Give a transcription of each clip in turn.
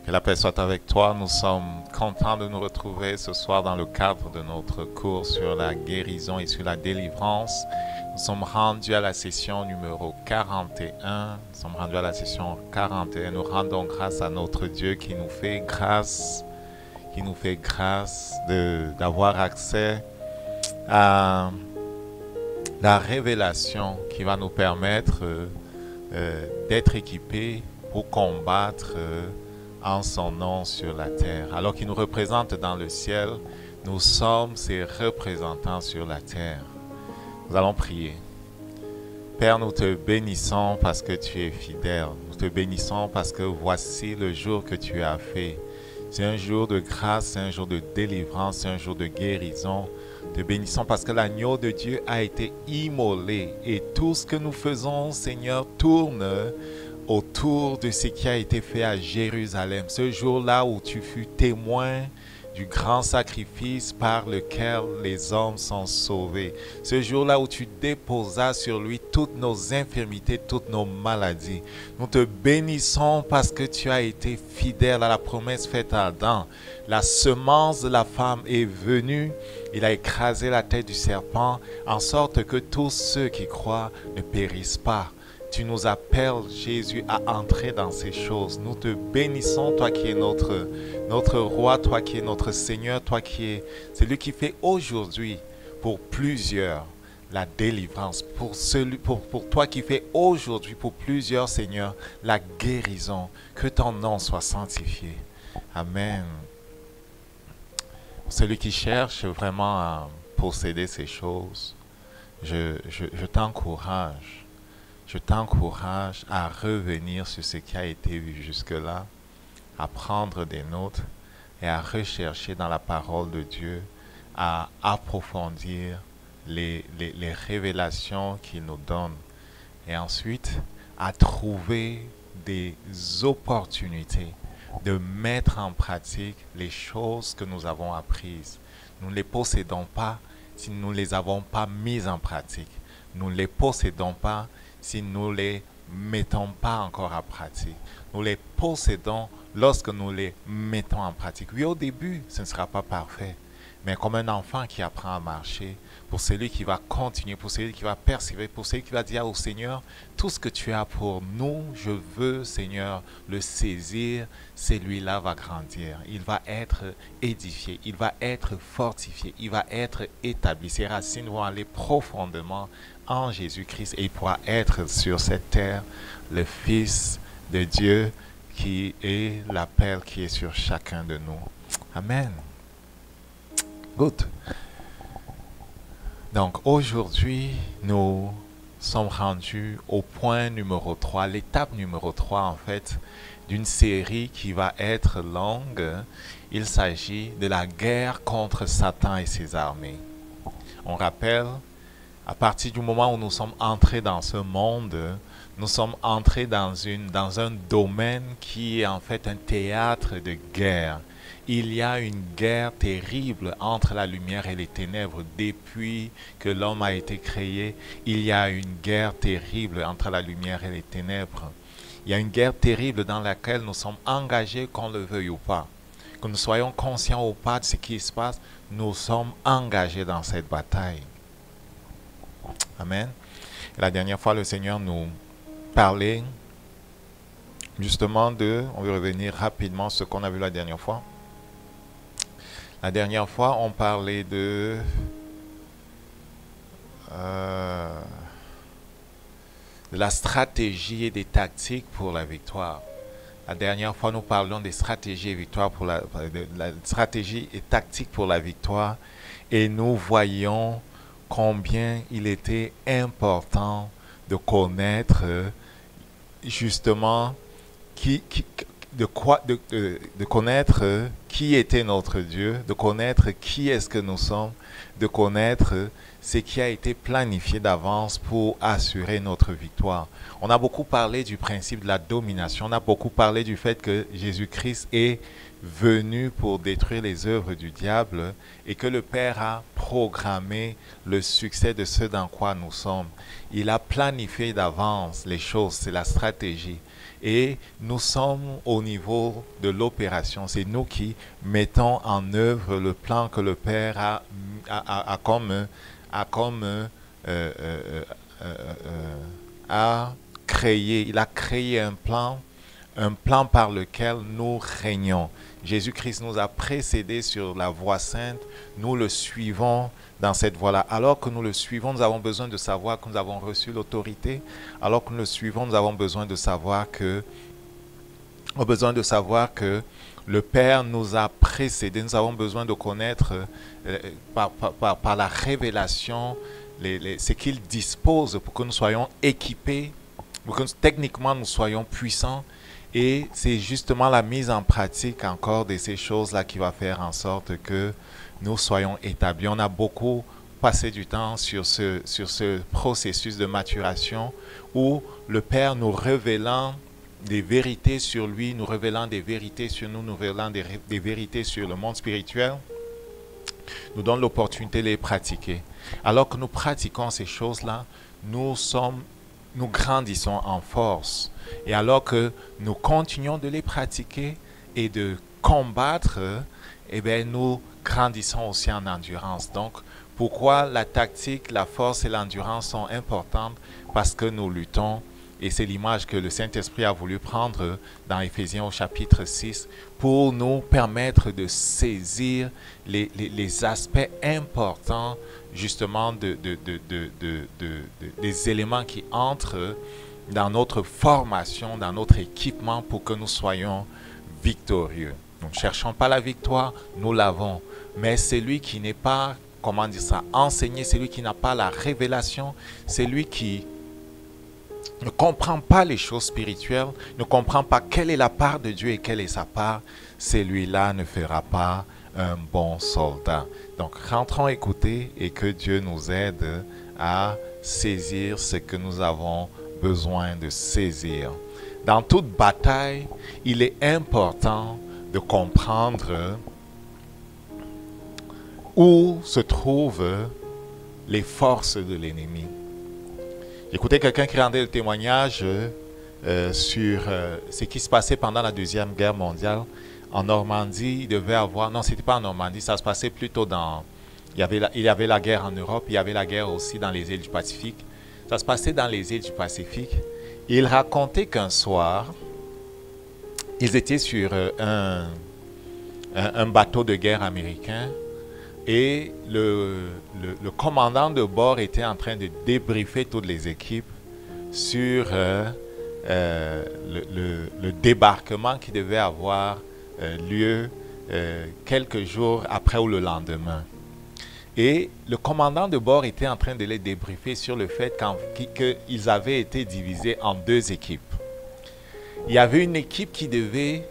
Que la paix soit avec toi. Nous sommes contents de nous retrouver ce soir dans le cadre de notre cours sur la guérison et sur la délivrance. Nous sommes rendus à la session numéro 41. Nous sommes rendus à la session 41. Nous rendons grâce à notre Dieu qui nous fait grâce d'avoir accès à la révélation qui va nous permettre d'être équipés pour combattre en son nom sur la terre. Alors qu'il nous représente dans le ciel, nous sommes ses représentants sur la terre. Nous allons prier. Père, nous te bénissons parce que tu es fidèle. Nous te bénissons parce que voici le jour que tu as fait. C'est un jour de grâce, c'est un jour de délivrance, c'est un jour de guérison. Te bénissons parce que l'agneau de Dieu a été immolé et tout ce que nous faisons, Seigneur, tourne autour de ce qui a été fait à Jérusalem. Ce jour-là où tu fus témoin du grand sacrifice par lequel les hommes sont sauvés. Ce jour-là où tu déposas sur lui toutes nos infirmités, toutes nos maladies. Nous te bénissons parce que tu as été fidèle à la promesse faite à Adam. La semence de la femme est venue. Il a écrasé la tête du serpent en sorte que tous ceux qui croient ne périssent pas. Tu nous appelles, Jésus, à entrer dans ces choses. Nous te bénissons, toi qui es notre roi, toi qui es notre Seigneur, toi qui es celui qui fait aujourd'hui pour plusieurs la délivrance, pour toi qui fais aujourd'hui pour plusieurs, Seigneur, la guérison. Que ton nom soit sanctifié. Amen. Celui qui cherche vraiment à posséder ces choses, je t'encourage. Je t'encourage à revenir sur ce qui a été vu jusque-là, à prendre des notes et à rechercher dans la parole de Dieu, à approfondir les révélations qu'il nous donne et ensuite à trouver des opportunités de mettre en pratique les choses que nous avons apprises. Nous ne les possédons pas si nous ne les avons pas mises en pratique. Nous ne les possédons pas si nous ne les mettons pas encore en pratique. Nous les possédons lorsque nous les mettons en pratique. Oui, au début, ce ne sera pas parfait. Mais comme un enfant qui apprend à marcher, pour celui qui va continuer, pour celui qui va persévérer, pour celui qui va dire au Seigneur, tout ce que tu as pour nous, je veux, Seigneur, le saisir, celui-là va grandir. Il va être édifié, il va être fortifié, il va être établi. Ses racines vont aller profondément en Jésus-Christ et il pourra être sur cette terre le Fils de Dieu qui est l'appel qui est sur chacun de nous. Amen. Good. Donc aujourd'hui, nous sommes rendus au point numéro 3, l'étape numéro 3 en fait, d'une série qui va être longue. Il s'agit de la guerre contre Satan et ses armées. On rappelle, à partir du moment où nous sommes entrés dans ce monde, nous sommes entrés dans un domaine qui est en fait un théâtre de guerre. Il y a une guerre terrible entre la lumière et les ténèbres. Depuis que l'homme a été créé, il y a une guerre terrible entre la lumière et les ténèbres. Il y a une guerre terrible dans laquelle nous sommes engagés, qu'on le veuille ou pas. Que nous soyons conscients ou pas de ce qui se passe, nous sommes engagés dans cette bataille. Amen. Et la dernière fois, le Seigneur nous parlait justement on va revenir rapidement sur ce qu'on a vu la dernière fois. La dernière fois, on parlait de la stratégie et des tactiques pour la victoire. La dernière fois, nous parlions des stratégies et victoires de la stratégie et tactique pour la victoire, et nous voyons combien il était important de connaître justement de connaître qui était notre Dieu, de connaître qui est-ce que nous sommes, de connaître ce qui a été planifié d'avance pour assurer notre victoire. On a beaucoup parlé du principe de la domination, on a beaucoup parlé du fait que Jésus-Christ est venu pour détruire les œuvres du diable et que le Père a programmé le succès de ce dans quoi nous sommes. Il a planifié d'avance les choses, c'est la stratégie. Et nous sommes au niveau de l'opération. C'est nous qui mettons en œuvre le plan que le Père a créé. Il a créé un plan par lequel nous régnons. Jésus-Christ nous a précédés sur la voie sainte. Nous le suivons dans cette voie-là. Alors que nous le suivons, nous avons besoin de savoir que nous avons reçu l'autorité. Alors que nous le suivons, nous avons besoin de savoir que le Père nous a précédés. Nous avons besoin de connaître par la révélation ce qu'il dispose pour que nous soyons équipés, pour que techniquement nous soyons puissants. Et c'est justement la mise en pratique encore de ces choses-là qui va faire en sorte que nous soyons établis. On a beaucoup passé du temps sur ce processus de maturation où le Père nous révélant des vérités sur lui, nous révélant des vérités sur nous, nous révélant des vérités sur le monde spirituel, nous donne l'opportunité de les pratiquer. Alors que nous pratiquons ces choses-là, nous grandissons en force. Et alors que nous continuons de les pratiquer et de combattre, eh bien, nous grandissons aussi en endurance. Donc, pourquoi la tactique, la force et l'endurance sont importantes? Parce que nous luttons. Et c'est l'image que le Saint-Esprit a voulu prendre dans Éphésiens au chapitre 6 pour nous permettre de saisir les aspects importants justement des éléments qui entrent dans notre formation, dans notre équipement pour que nous soyons victorieux. Nous ne cherchons pas la victoire, nous l'avons. Mais celui qui n'est pas, enseigné, celui qui n'a pas la révélation, celui qui ne comprend pas les choses spirituelles, ne comprend pas quelle est la part de Dieu et quelle est sa part, celui-là ne fera pas un bon soldat. Donc, rentrons écouter et que Dieu nous aide à saisir ce que nous avons besoin de saisir. Dans toute bataille, il est important de comprendre où se trouvent les forces de l'ennemi. J'écoutais quelqu'un qui rendait le témoignage sur ce qui se passait pendant la Deuxième Guerre mondiale. En Normandie, il devait avoir... Non, ce n'était pas en Normandie, ça se passait plutôt dans... Il y avait la guerre en Europe, il y avait la guerre aussi dans les îles du Pacifique. Ça se passait dans les îles du Pacifique. Il racontait qu'un soir, ils étaient sur un bateau de guerre américain et le commandant de bord était en train de débriefer toutes les équipes sur le débarquement qui devait avoir lieu quelques jours après ou le lendemain. Et le commandant de bord était en train de les débriefer sur le fait qu'ils avaient été divisés en deux équipes. Il y avait une équipe qui devait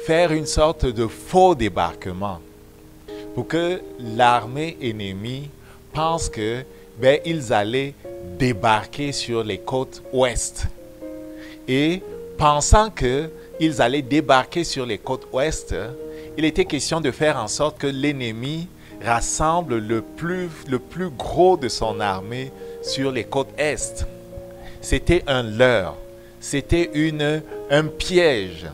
faire une sorte de faux débarquement pour que l'armée ennemie pense que ils allaient débarquer sur les côtes ouest. Et pensant qu'ils allaient débarquer sur les côtes ouest, il était question de faire en sorte que l'ennemi rassemble le plus gros de son armée sur les côtes est. C'était un leurre, c'était un piège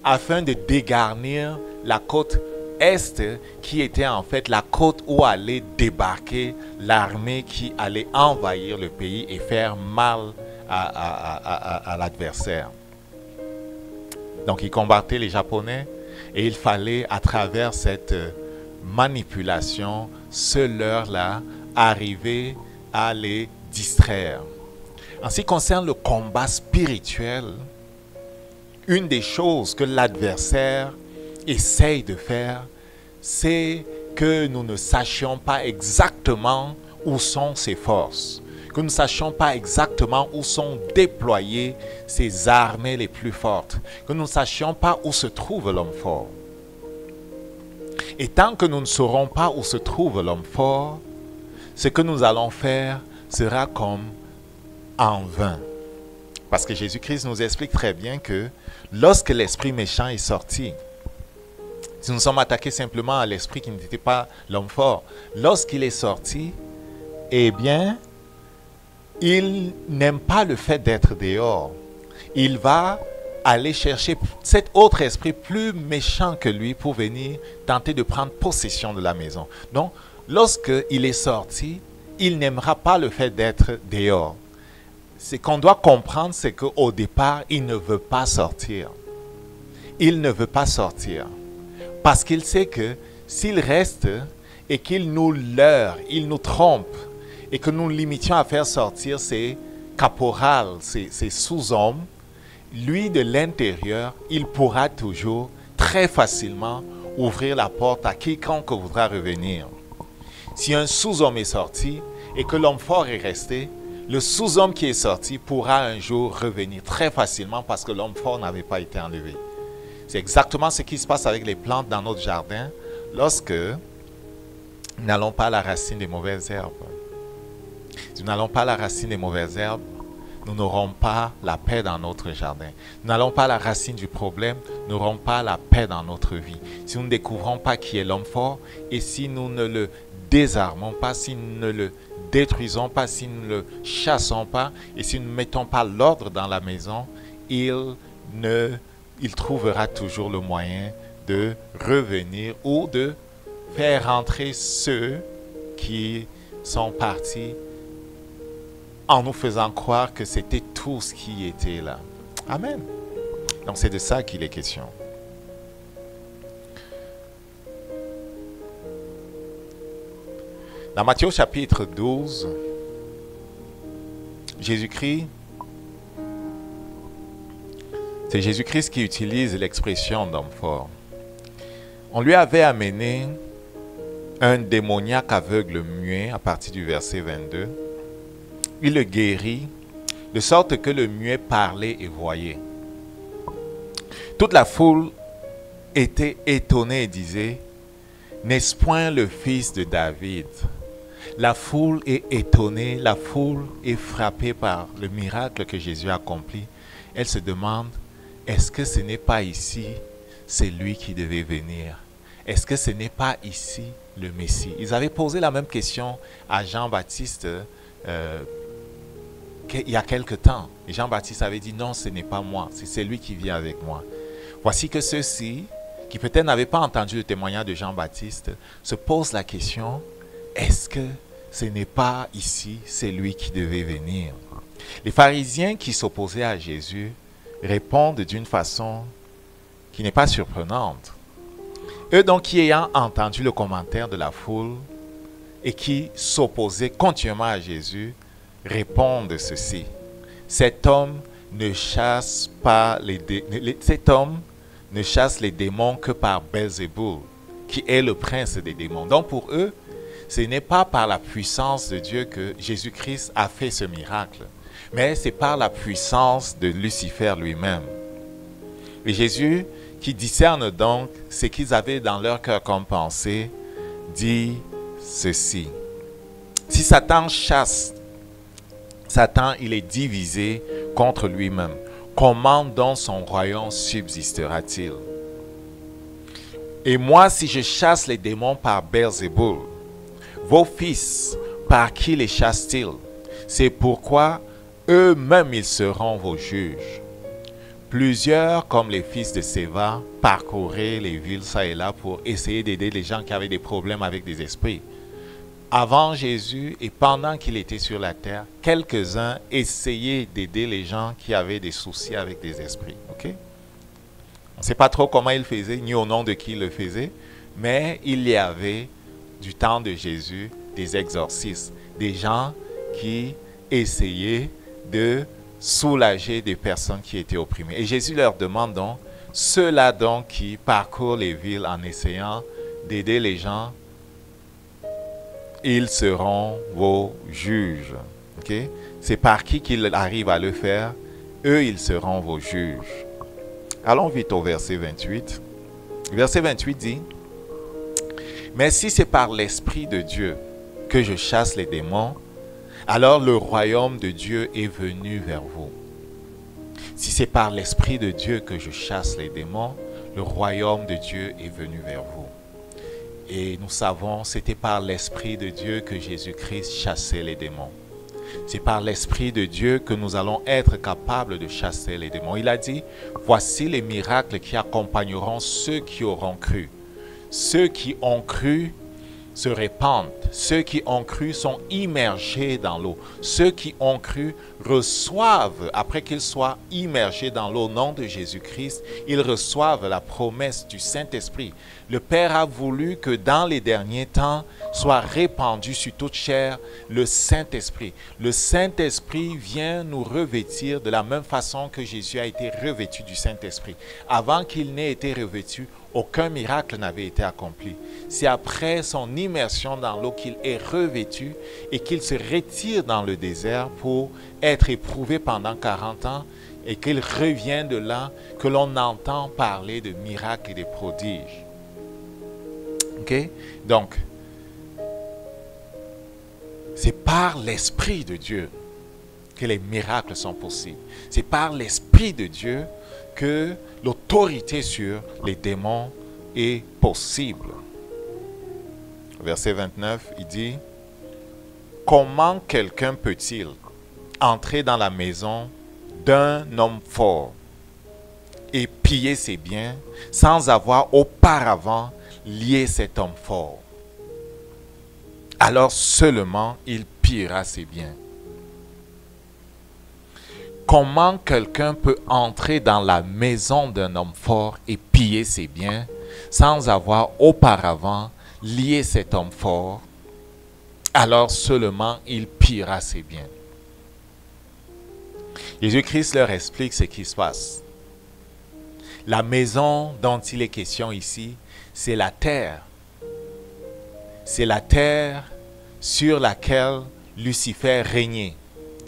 afin de dégarnir la côte est qui était en fait la côte où allait débarquer l'armée qui allait envahir le pays et faire mal à l'adversaire. Donc ils combattaient les Japonais et il fallait à travers cette manipulation, ce leurre-là, arriver à les distraire. En ce qui concerne le combat spirituel, une des choses que l'adversaire essaye de faire, c'est que nous ne sachions pas exactement où sont ses forces, que nous ne sachions pas exactement où sont déployées ces armées les plus fortes, que nous ne sachions pas où se trouve l'homme fort. Et tant que nous ne saurons pas où se trouve l'homme fort, ce que nous allons faire sera comme en vain. Parce que Jésus-Christ nous explique très bien que lorsque l'esprit méchant est sorti, si nous sommes attaqués simplement à l'esprit qui n'était pas l'homme fort, lorsqu'il est sorti, eh bien, il n'aime pas le fait d'être dehors. Il va aller chercher cet autre esprit plus méchant que lui pour venir tenter de prendre possession de la maison. Donc, lorsqu'il est sorti, il n'aimera pas le fait d'être dehors. Ce qu'on doit comprendre, c'est qu'au départ, il ne veut pas sortir. Il ne veut pas sortir. Parce qu'il sait que s'il reste et qu'il nous leurre, il nous trompe, et que nous limitions à faire sortir ces caporales, ces sous-hommes, lui de l'intérieur, il pourra toujours très facilement ouvrir la porte à quiconque voudra revenir. Si un sous-homme est sorti et que l'homme fort est resté, le sous-homme qui est sorti pourra un jour revenir très facilement parce que l'homme fort n'avait pas été enlevé. C'est exactement ce qui se passe avec les plantes dans notre jardin lorsque nous n'allons pas à la racine des mauvaises herbes. Si nous n'allons pas à la racine des mauvaises herbes, nous n'aurons pas la paix dans notre jardin. Nous n'allons pas à la racine du problème, nous n'aurons pas la paix dans notre vie. Si nous ne découvrons pas qui est l'homme fort et si nous ne le désarmons pas, si nous ne le détruisons pas, si nous ne le chassons pas et si nous ne mettons pas l'ordre dans la maison, il trouvera toujours le moyen de revenir ou de faire rentrer ceux qui sont partis en nous faisant croire que c'était tout ce qui était là. Amen. Donc c'est de ça qu'il est question. Dans Matthieu chapitre 12, c'est Jésus-Christ qui utilise l'expression d'homme fort. On lui avait amené un démoniaque aveugle muet à partir du verset 22. Il le guérit, de sorte que le muet parlait et voyait. Toute la foule était étonnée et disait, « N'est-ce point le fils de David ?» La foule est étonnée, la foule est frappée par le miracle que Jésus a accompli. Elle se demande, est-ce que ce n'est pas ici celui qui devait venir? Est-ce que ce n'est pas ici le Messie? Ils avaient posé la même question à Jean-Baptiste il y a quelque temps. Et Jean-Baptiste avait dit, non, ce n'est pas moi, c'est celui qui vient avec moi. Voici que ceux-ci, qui peut-être n'avaient pas entendu le témoignage de Jean-Baptiste, se posent la question, est-ce que ce n'est pas ici celui qui devait venir? Les pharisiens qui s'opposaient à Jésus répondent d'une façon qui n'est pas surprenante. Eux donc qui ayant entendu le commentaire de la foule et qui s'opposaient continuellement à Jésus, répondent ceci. Cet homme ne chasse les démons que par Belzéboul, qui est le prince des démons. Donc pour eux, ce n'est pas par la puissance de Dieu que Jésus-Christ a fait ce miracle, mais c'est par la puissance de Lucifer lui-même. Et Jésus, qui discerne donc ce qu'ils avaient dans leur cœur comme pensée, dit ceci. Si Satan chasse, Satan, il est divisé contre lui-même. Comment donc son royaume subsistera-t-il? Et moi, si je chasse les démons par Belzéboul, vos fils, par qui les chassent-ils? C'est pourquoi eux-mêmes ils seront vos juges. Plusieurs, comme les fils de Séva, parcouraient les villes ça et là pour essayer d'aider les gens qui avaient des problèmes avec des esprits. Avant Jésus et pendant qu'il était sur la terre, quelques-uns essayaient d'aider les gens qui avaient des soucis avec des esprits. Okay? On ne sait pas trop comment ils faisaient, ni au nom de qui ils le faisaient, mais il y avait, du temps de Jésus, des exorcistes, des gens qui essayaient de soulager des personnes qui étaient opprimées. Et Jésus leur demande donc, ceux-là donc qui parcourent les villes en essayant d'aider les gens, ils seront vos juges. Okay? C'est par qui qu'il arrive à le faire. Eux, ils seront vos juges. Allons vite au verset 28. Verset 28 dit, « Mais si c'est par l'Esprit de Dieu que je chasse les démons, alors le royaume de Dieu est venu vers vous. » Si c'est par l'Esprit de Dieu que je chasse les démons, le royaume de Dieu est venu vers vous. Et nous savons, c'était par l'Esprit de Dieu que Jésus-Christ chassait les démons. C'est par l'Esprit de Dieu que nous allons être capables de chasser les démons. Il a dit, voici les miracles qui accompagneront ceux qui auront cru. Ceux qui ont cru se répandent. Ceux qui ont cru sont immergés dans l'eau. Ceux qui ont cru reçoivent, après qu'ils soient immergés dans l'eau au nom de Jésus-Christ, ils reçoivent la promesse du Saint-Esprit. Le Père a voulu que dans les derniers temps soit répandu sur toute chair le Saint-Esprit. Le Saint-Esprit vient nous revêtir de la même façon que Jésus a été revêtu du Saint-Esprit. Avant qu'il n'ait été revêtu, aucun miracle n'avait été accompli. C'est après son immersion dans l'eau qu'il est revêtu et qu'il se retire dans le désert pour être éprouvé pendant 40 ans et qu'il revient de là que l'on entend parler de miracles et de prodiges. Ok? Donc, c'est par l'Esprit de Dieu que les miracles sont possibles. C'est par l'Esprit de Dieu que l'autorité sur les démons est possible. Verset 29, il dit, « Comment quelqu'un peut-il entrer dans la maison d'un homme fort et piller ses biens sans avoir auparavant lié cet homme fort? Alors seulement il pillera ses biens. » Comment quelqu'un peut entrer dans la maison d'un homme fort et piller ses biens sans avoir auparavant lié cet homme fort? Alors seulement il pillera ses biens. Jésus-Christ leur explique ce qui se passe. La maison dont il est question ici, c'est la terre. C'est la terre sur laquelle Lucifer régnait.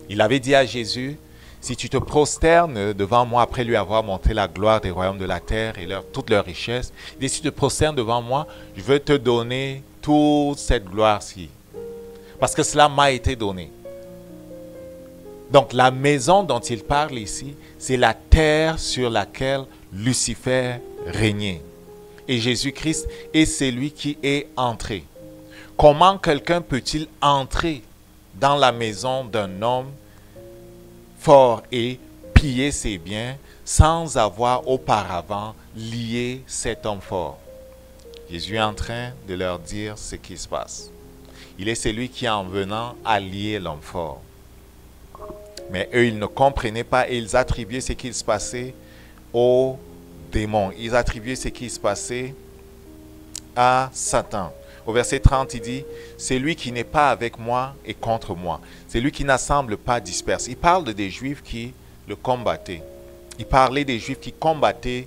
Il avait dit à Jésus, si tu te prosternes devant moi après lui avoir montré la gloire des royaumes de la terre et toute leur richesse, il dit, si tu te prosternes devant moi, je veux te donner toute cette gloire-ci. Parce que cela m'a été donné. Donc la maison dont il parle ici, c'est la terre sur laquelle Lucifer régnait. Et Jésus-Christ est celui qui est entré. Comment quelqu'un peut-il entrer dans la maison d'un homme fort et piller ses biens sans avoir auparavant lié cet homme fort? Jésus est en train de leur dire ce qui se passe. Il est celui qui, en venant, a lié l'homme fort. Mais eux, ils ne comprenaient pas et ils attribuaient ce qui se passait aux démons. Ils attribuaient ce qui se passait à Satan. Au verset 30, il dit, « C'est lui qui n'est pas avec moi et contre moi. C'est lui qui n'assemble pas disperse. » Il parle des Juifs qui le combattaient. Il parlait des Juifs qui combattaient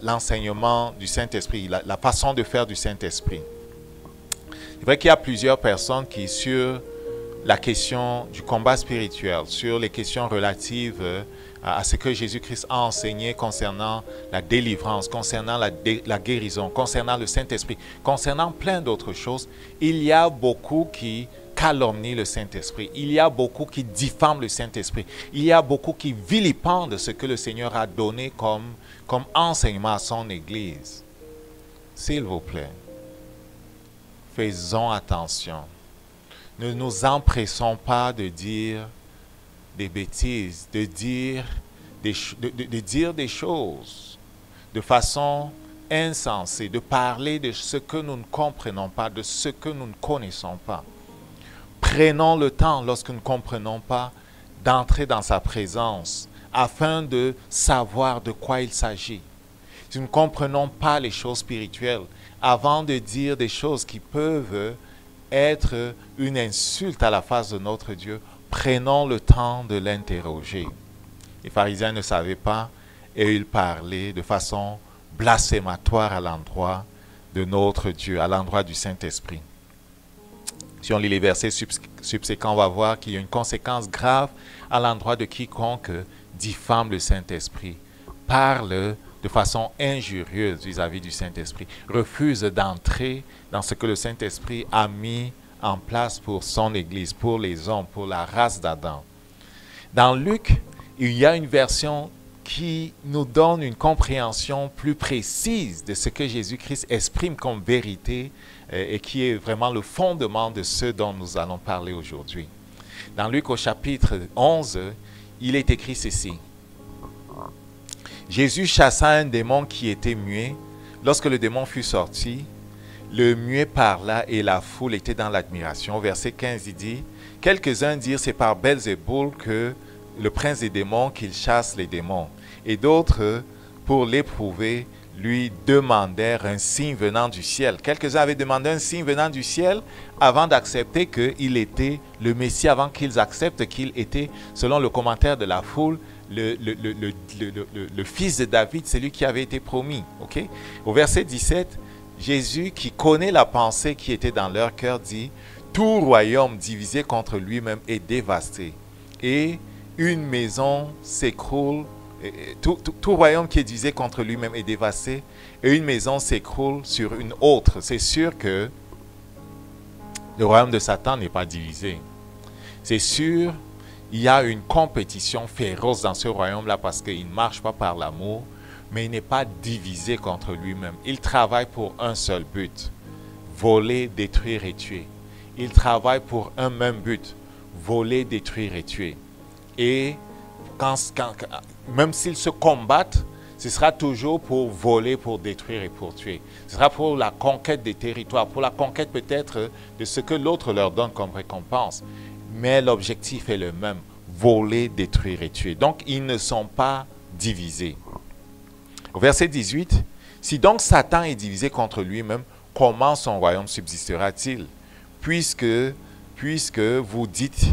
l'enseignement du Saint-Esprit, la façon de faire du Saint-Esprit. C'est vrai qu'il y a plusieurs personnes qui, sur la question du combat spirituel, sur les questions relatives à ce que Jésus-Christ a enseigné concernant la délivrance, concernant la guérison, concernant le Saint-Esprit, concernant plein d'autres choses, il y a beaucoup qui calomnient le Saint-Esprit. Il y a beaucoup qui diffament le Saint-Esprit. Il y a beaucoup qui vilipendent ce que le Seigneur a donné comme enseignement à son Église. S'il vous plaît, faisons attention. Ne nous empressons pas de dire des bêtises, de dire des choses de façon insensée, de parler de ce que nous ne comprenons pas, de ce que nous ne connaissons pas. Prenons le temps, lorsque nous ne comprenons pas, d'entrer dans sa présence afin de savoir de quoi il s'agit. Si nous ne comprenons pas les choses spirituelles, avant de dire des choses qui peuvent être une insulte à la face de notre Dieu, prenons le temps de l'interroger. Les pharisiens ne savaient pas et ils parlaient de façon blasphématoire à l'endroit de notre Dieu, à l'endroit du Saint-Esprit. Si on lit les versets subséquents, on va voir qu'il y a une conséquence grave à l'endroit de quiconque diffame le Saint-Esprit, parle de façon injurieuse vis-à-vis du Saint-Esprit, refuse d'entrer dans ce que le Saint-Esprit a mis en place pour son Église, pour les hommes, pour la race d'Adam. Dans Luc, il y a une version qui nous donne une compréhension plus précise de ce que Jésus-Christ exprime comme vérité et qui est vraiment le fondement de ce dont nous allons parler aujourd'hui. Dans Luc au chapitre 11, il est écrit ceci. Jésus chassa un démon qui était muet. Lorsque le démon fut sorti, le muet parla et la foule était dans l'admiration. Au verset 15, il dit, « Quelques-uns dirent, c'est par Belzéboul que le prince des démons qu'il chasse les démons. Et d'autres, pour l'éprouver, lui demandèrent un signe venant du ciel. » Quelques-uns avaient demandé un signe venant du ciel avant d'accepter qu'il était le Messie, avant qu'ils acceptent qu'il était, selon le commentaire de la foule, le fils de David, celui qui avait été promis. Okay? Au verset 17, Jésus, qui connaît la pensée qui était dans leur cœur, dit, « Tout royaume divisé contre lui-même est dévasté, et une maison s'écroule. Tout royaume qui est divisé contre lui-même est dévasté, et une maison s'écroule sur une autre. » C'est sûr que le royaume de Satan n'est pas divisé. C'est sûr, il y a une compétition féroce dans ce royaume-là parce qu'il ne marche pas par l'amour, mais il n'est pas divisé contre lui-même. Il travaille pour un seul but, voler, détruire et tuer. Il travaille pour un même but, voler, détruire et tuer. Et même s'ils se combattent, ce sera toujours pour voler, pour détruire et pour tuer. Ce sera pour la conquête des territoires, pour la conquête peut-être de ce que l'autre leur donne comme récompense. Mais l'objectif est le même, voler, détruire et tuer. Donc, ils ne sont pas divisés. Au verset 18, « Si donc Satan est divisé contre lui-même, comment son royaume subsistera-t-il? Puisque vous dites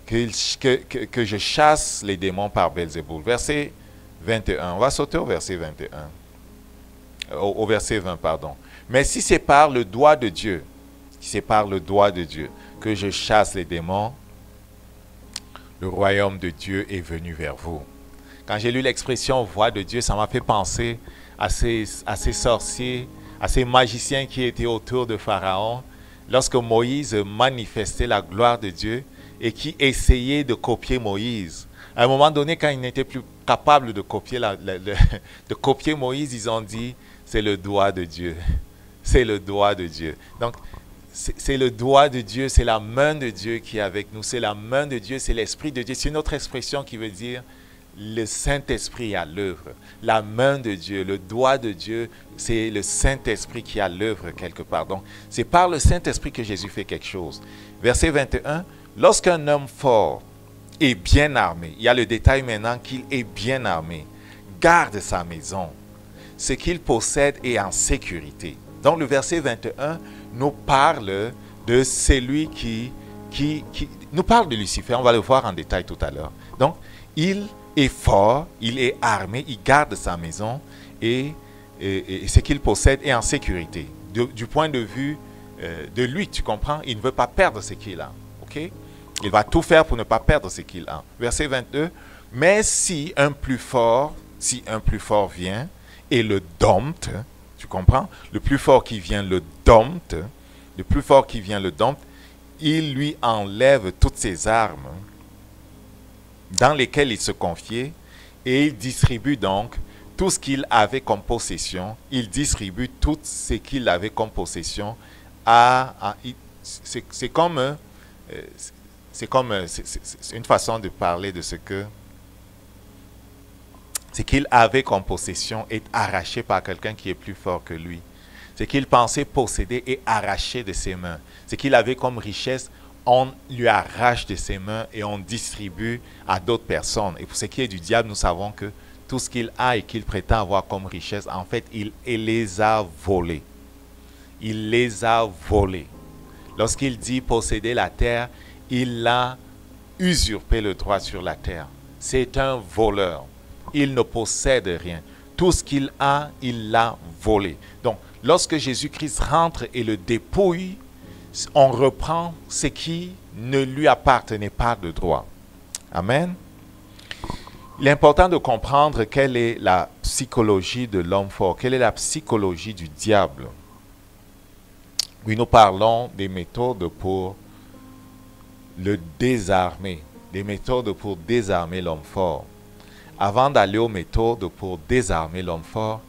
que je chasse les démons par Belzéboul. » Verset 21. On va sauter au verset 21. Au verset 20, pardon. « Mais si c'est par le doigt de Dieu, que je chasse les démons, le royaume de Dieu est venu vers vous. » Quand j'ai lu l'expression « voix de Dieu », ça m'a fait penser à ces sorciers, à ces magiciens qui étaient autour de Pharaon, lorsque Moïse manifestait la gloire de Dieu et qui essayaient de copier Moïse. À un moment donné, quand ils n'étaient plus capables de copier, de copier Moïse, ils ont dit « c'est le doigt de Dieu ». C'est le doigt de Dieu. Donc, c'est le doigt de Dieu, c'est la main de Dieu qui est avec nous. C'est la main de Dieu, c'est l'Esprit de Dieu. C'est une autre expression qui veut dire le Saint-Esprit à l'œuvre. La main de Dieu, le doigt de Dieu, c'est le Saint-Esprit qui est à l'œuvre quelque part. Donc, c'est par le Saint-Esprit que Jésus fait quelque chose. Verset 21, « Lorsqu'un homme fort et bien armé, il y a le détail maintenant qu'il est bien armé, garde sa maison, ce qu'il possède est en sécurité. » Donc, le verset 21 nous parle de celui qui nous parle de Lucifer. On va le voir en détail tout à l'heure. Donc, il est fort, il est armé, il garde sa maison et ce qu'il possède est en sécurité. Du point de vue de lui, tu comprends, il ne veut pas perdre ce qu'il a. Okay? Il va tout faire pour ne pas perdre ce qu'il a. Verset 22, « Mais si un plus fort vient et le dompte, tu comprends? Le plus fort qui vient le dompte, il lui enlève toutes ses armes dans lesquelles il se confiait et il distribue donc tout ce qu'il avait comme possession. Il distribue tout ce qu'il avait comme possession c'est une façon de parler de ce qu'il avait comme possession est arraché par quelqu'un qui est plus fort que lui. Ce qu'il pensait posséder est arraché de ses mains. Ce qu'il avait comme richesse, on lui arrache de ses mains et on distribue à d'autres personnes. Et pour ce qui est du diable, nous savons que tout ce qu'il a et qu'il prétend avoir comme richesse, en fait, il les a volés. Il les a volés. Lorsqu'il dit posséder la terre, il a usurpé le droit sur la terre. C'est un voleur. Il ne possède rien. Tout ce qu'il a, il l'a volé. Donc, lorsque Jésus-Christ rentre et le dépouille, on reprend ce qui ne lui appartenait pas de droit. Amen. Il est important de comprendre quelle est la psychologie de l'homme fort, quelle est la psychologie du diable. Oui, nous parlons des méthodes pour le désarmer, des méthodes pour désarmer l'homme fort. Avant d'aller aux méthodes pour désarmer l'homme fort,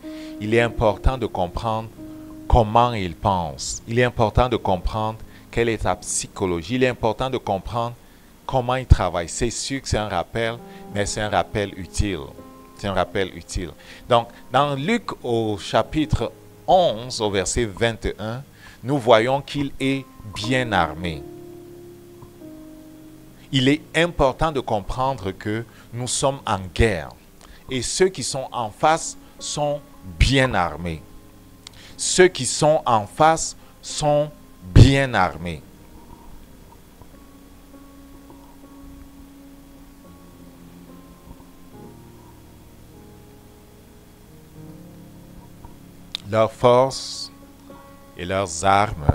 il est important de comprendre comment il pense. Il est important de comprendre quelle est sa psychologie. Il est important de comprendre comment il travaille. C'est sûr que c'est un rappel, mais c'est un rappel utile. C'est un rappel utile. Donc, dans Luc au chapitre 11, au verset 21, nous voyons qu'il est bien armé. Il est important de comprendre que nous sommes en guerre. Et ceux qui sont en face sont bien armés. Ceux qui sont en face sont bien armés. Leurs forces et leurs armes,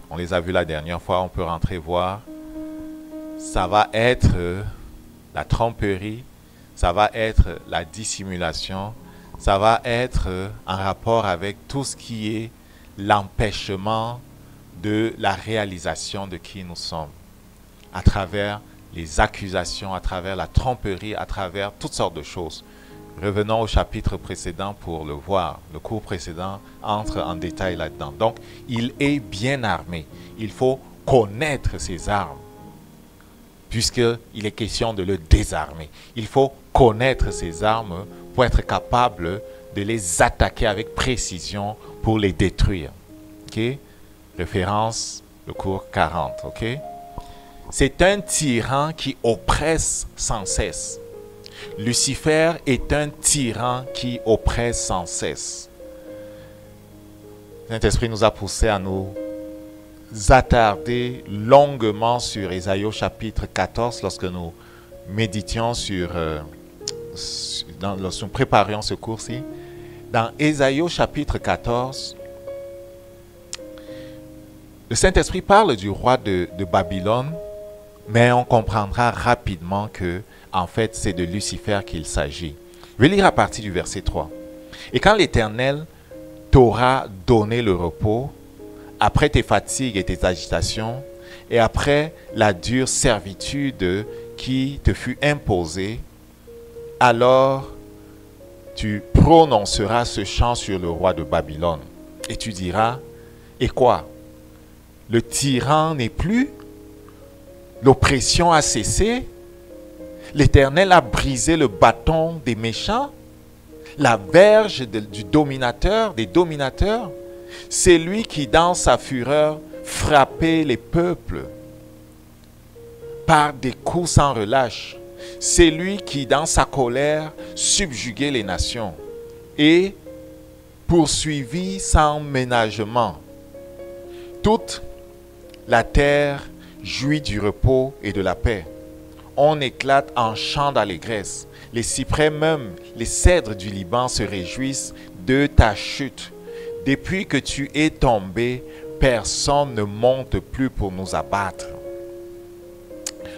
on les a vues la dernière fois, on peut rentrer voir. Ça va être la tromperie, ça va être la dissimulation, ça va être en rapport avec tout ce qui est l'empêchement de la réalisation de qui nous sommes, à travers les accusations, à travers la tromperie, à travers toutes sortes de choses. Revenons au chapitre précédent pour le voir. Le cours précédent entre en détail là-dedans. Donc, il est bien armé. Il faut connaître ses armes, puisqu'il est question de le désarmer. Il faut connaître ses armes pour être capable de les attaquer avec précision pour les détruire. Okay? Référence, le cours 40. Okay? C'est un tyran qui oppresse sans cesse. Lucifer est un tyran qui oppresse sans cesse. Saint-Esprit nous a poussé à nous attarder longuement sur Ésaïe chapitre 14 lorsque nous méditions lorsque nous préparions ce cours-ci. Dans Ésaïe chapitre 14, le Saint-Esprit parle du roi de Babylone, mais on comprendra rapidement que en fait, c'est de Lucifer qu'il s'agit. Je vais lire à partir du verset 3. Et quand l'Éternel t'aura donné le repos, après tes fatigues et tes agitations, et après la dure servitude qui te fut imposée, alors tu prononceras ce chant sur le roi de Babylone. Et tu diras, et quoi? Le tyran n'est plus? L'oppression a cessé? L'Éternel a brisé le bâton des méchants, la verge du dominateur, des dominateurs. C'est lui qui, dans sa fureur, frappait les peuples par des coups sans relâche. C'est lui qui, dans sa colère, subjuguait les nations et poursuivit sans ménagement. Toute la terre jouit du repos et de la paix. On éclate en chant d'allégresse. Les cyprès même, les cèdres du Liban se réjouissent de ta chute. Depuis que tu es tombé, personne ne monte plus pour nous abattre.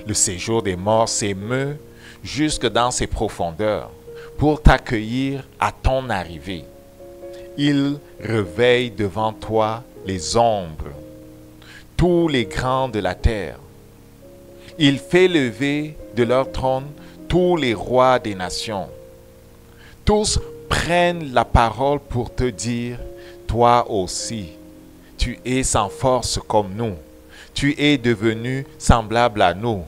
Le séjour des morts s'émeut jusque dans ses profondeurs pour t'accueillir à ton arrivée. Il réveille devant toi les ombres, tous les grands de la terre. Il fait lever de leur trône tous les rois des nations. Tous prennent la parole pour te dire, toi aussi, tu es sans force comme nous. Tu es devenu semblable à nous.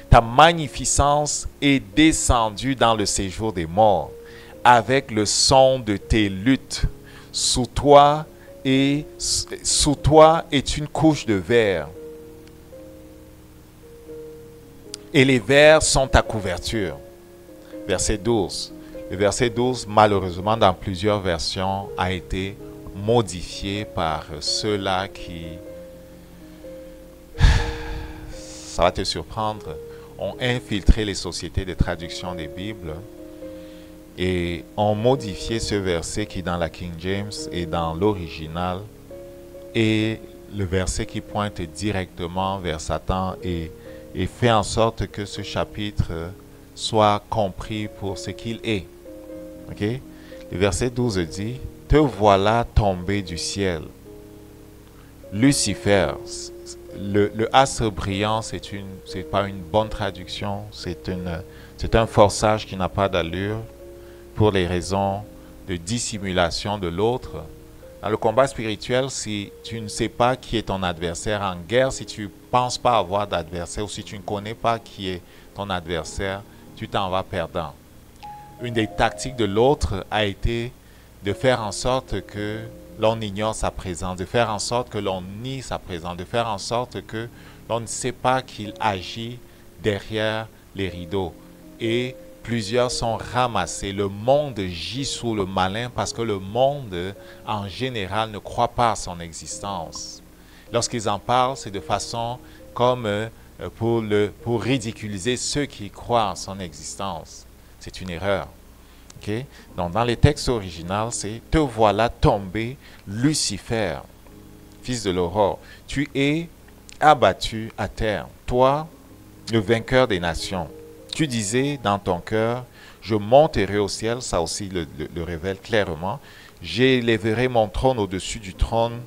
Ta magnificence est descendue dans le séjour des morts, avec le son de tes luttes. Sous toi est une couche de verre. Et les vers sont ta couverture. Verset 12. Le verset 12, malheureusement, dans plusieurs versions, a été modifié par ceux-là qui, ça va te surprendre, ont infiltré les sociétés de traduction des Bibles et ont modifié ce verset qui, dans la King James et dans l'original, est le verset qui pointe directement vers Satan et fait en sorte que ce chapitre soit compris pour ce qu'il est. Ok? Le verset 12 dit, « Te voilà tombé du ciel. » Lucifer, le astre brillant, c'est pas une bonne traduction, c'est un forçage qui n'a pas d'allure pour les raisons de dissimulation de l'autre. Dans le combat spirituel, si tu ne sais pas qui est ton adversaire en guerre, si tu ne penses pas avoir d'adversaire ou si tu ne connais pas qui est ton adversaire, tu t'en vas perdant. Une des tactiques de l'autre a été de faire en sorte que l'on ignore sa présence, de faire en sorte que l'on nie sa présence, de faire en sorte que l'on ne sait pas qu'il agit derrière les rideaux. Et plusieurs sont ramassés. Le monde gît sous le malin parce que le monde, en général, ne croit pas à son existence. Lorsqu'ils en parlent, c'est de façon comme pour ridiculiser ceux qui croient en son existence. C'est une erreur. Okay? Donc, dans les textes originaux, c'est « Te voilà tombé, Lucifer, fils de l'aurore. Tu es abattu à terre, toi, le vainqueur des nations. Tu disais dans ton cœur, je monterai au ciel, ça aussi le révèle clairement. J'élèverai mon trône au-dessus du trône,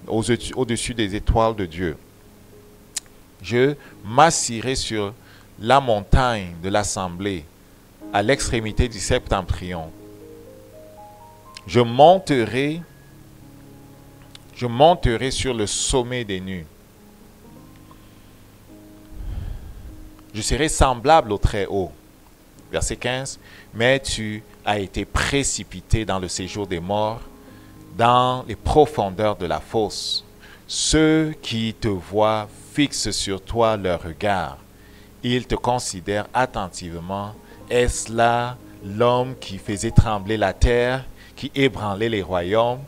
au-dessus des étoiles de Dieu. Je m'assirai sur la montagne de l'assemblée, à l'extrémité du septentrion. Je monterai sur le sommet des nues. Je serai semblable au Très-Haut. Verset 15. Mais tu as été précipité dans le séjour des morts, dans les profondeurs de la fosse. Ceux qui te voient fixent sur toi leur regard. Ils te considèrent attentivement. Est-ce là l'homme qui faisait trembler la terre, qui ébranlait les royaumes,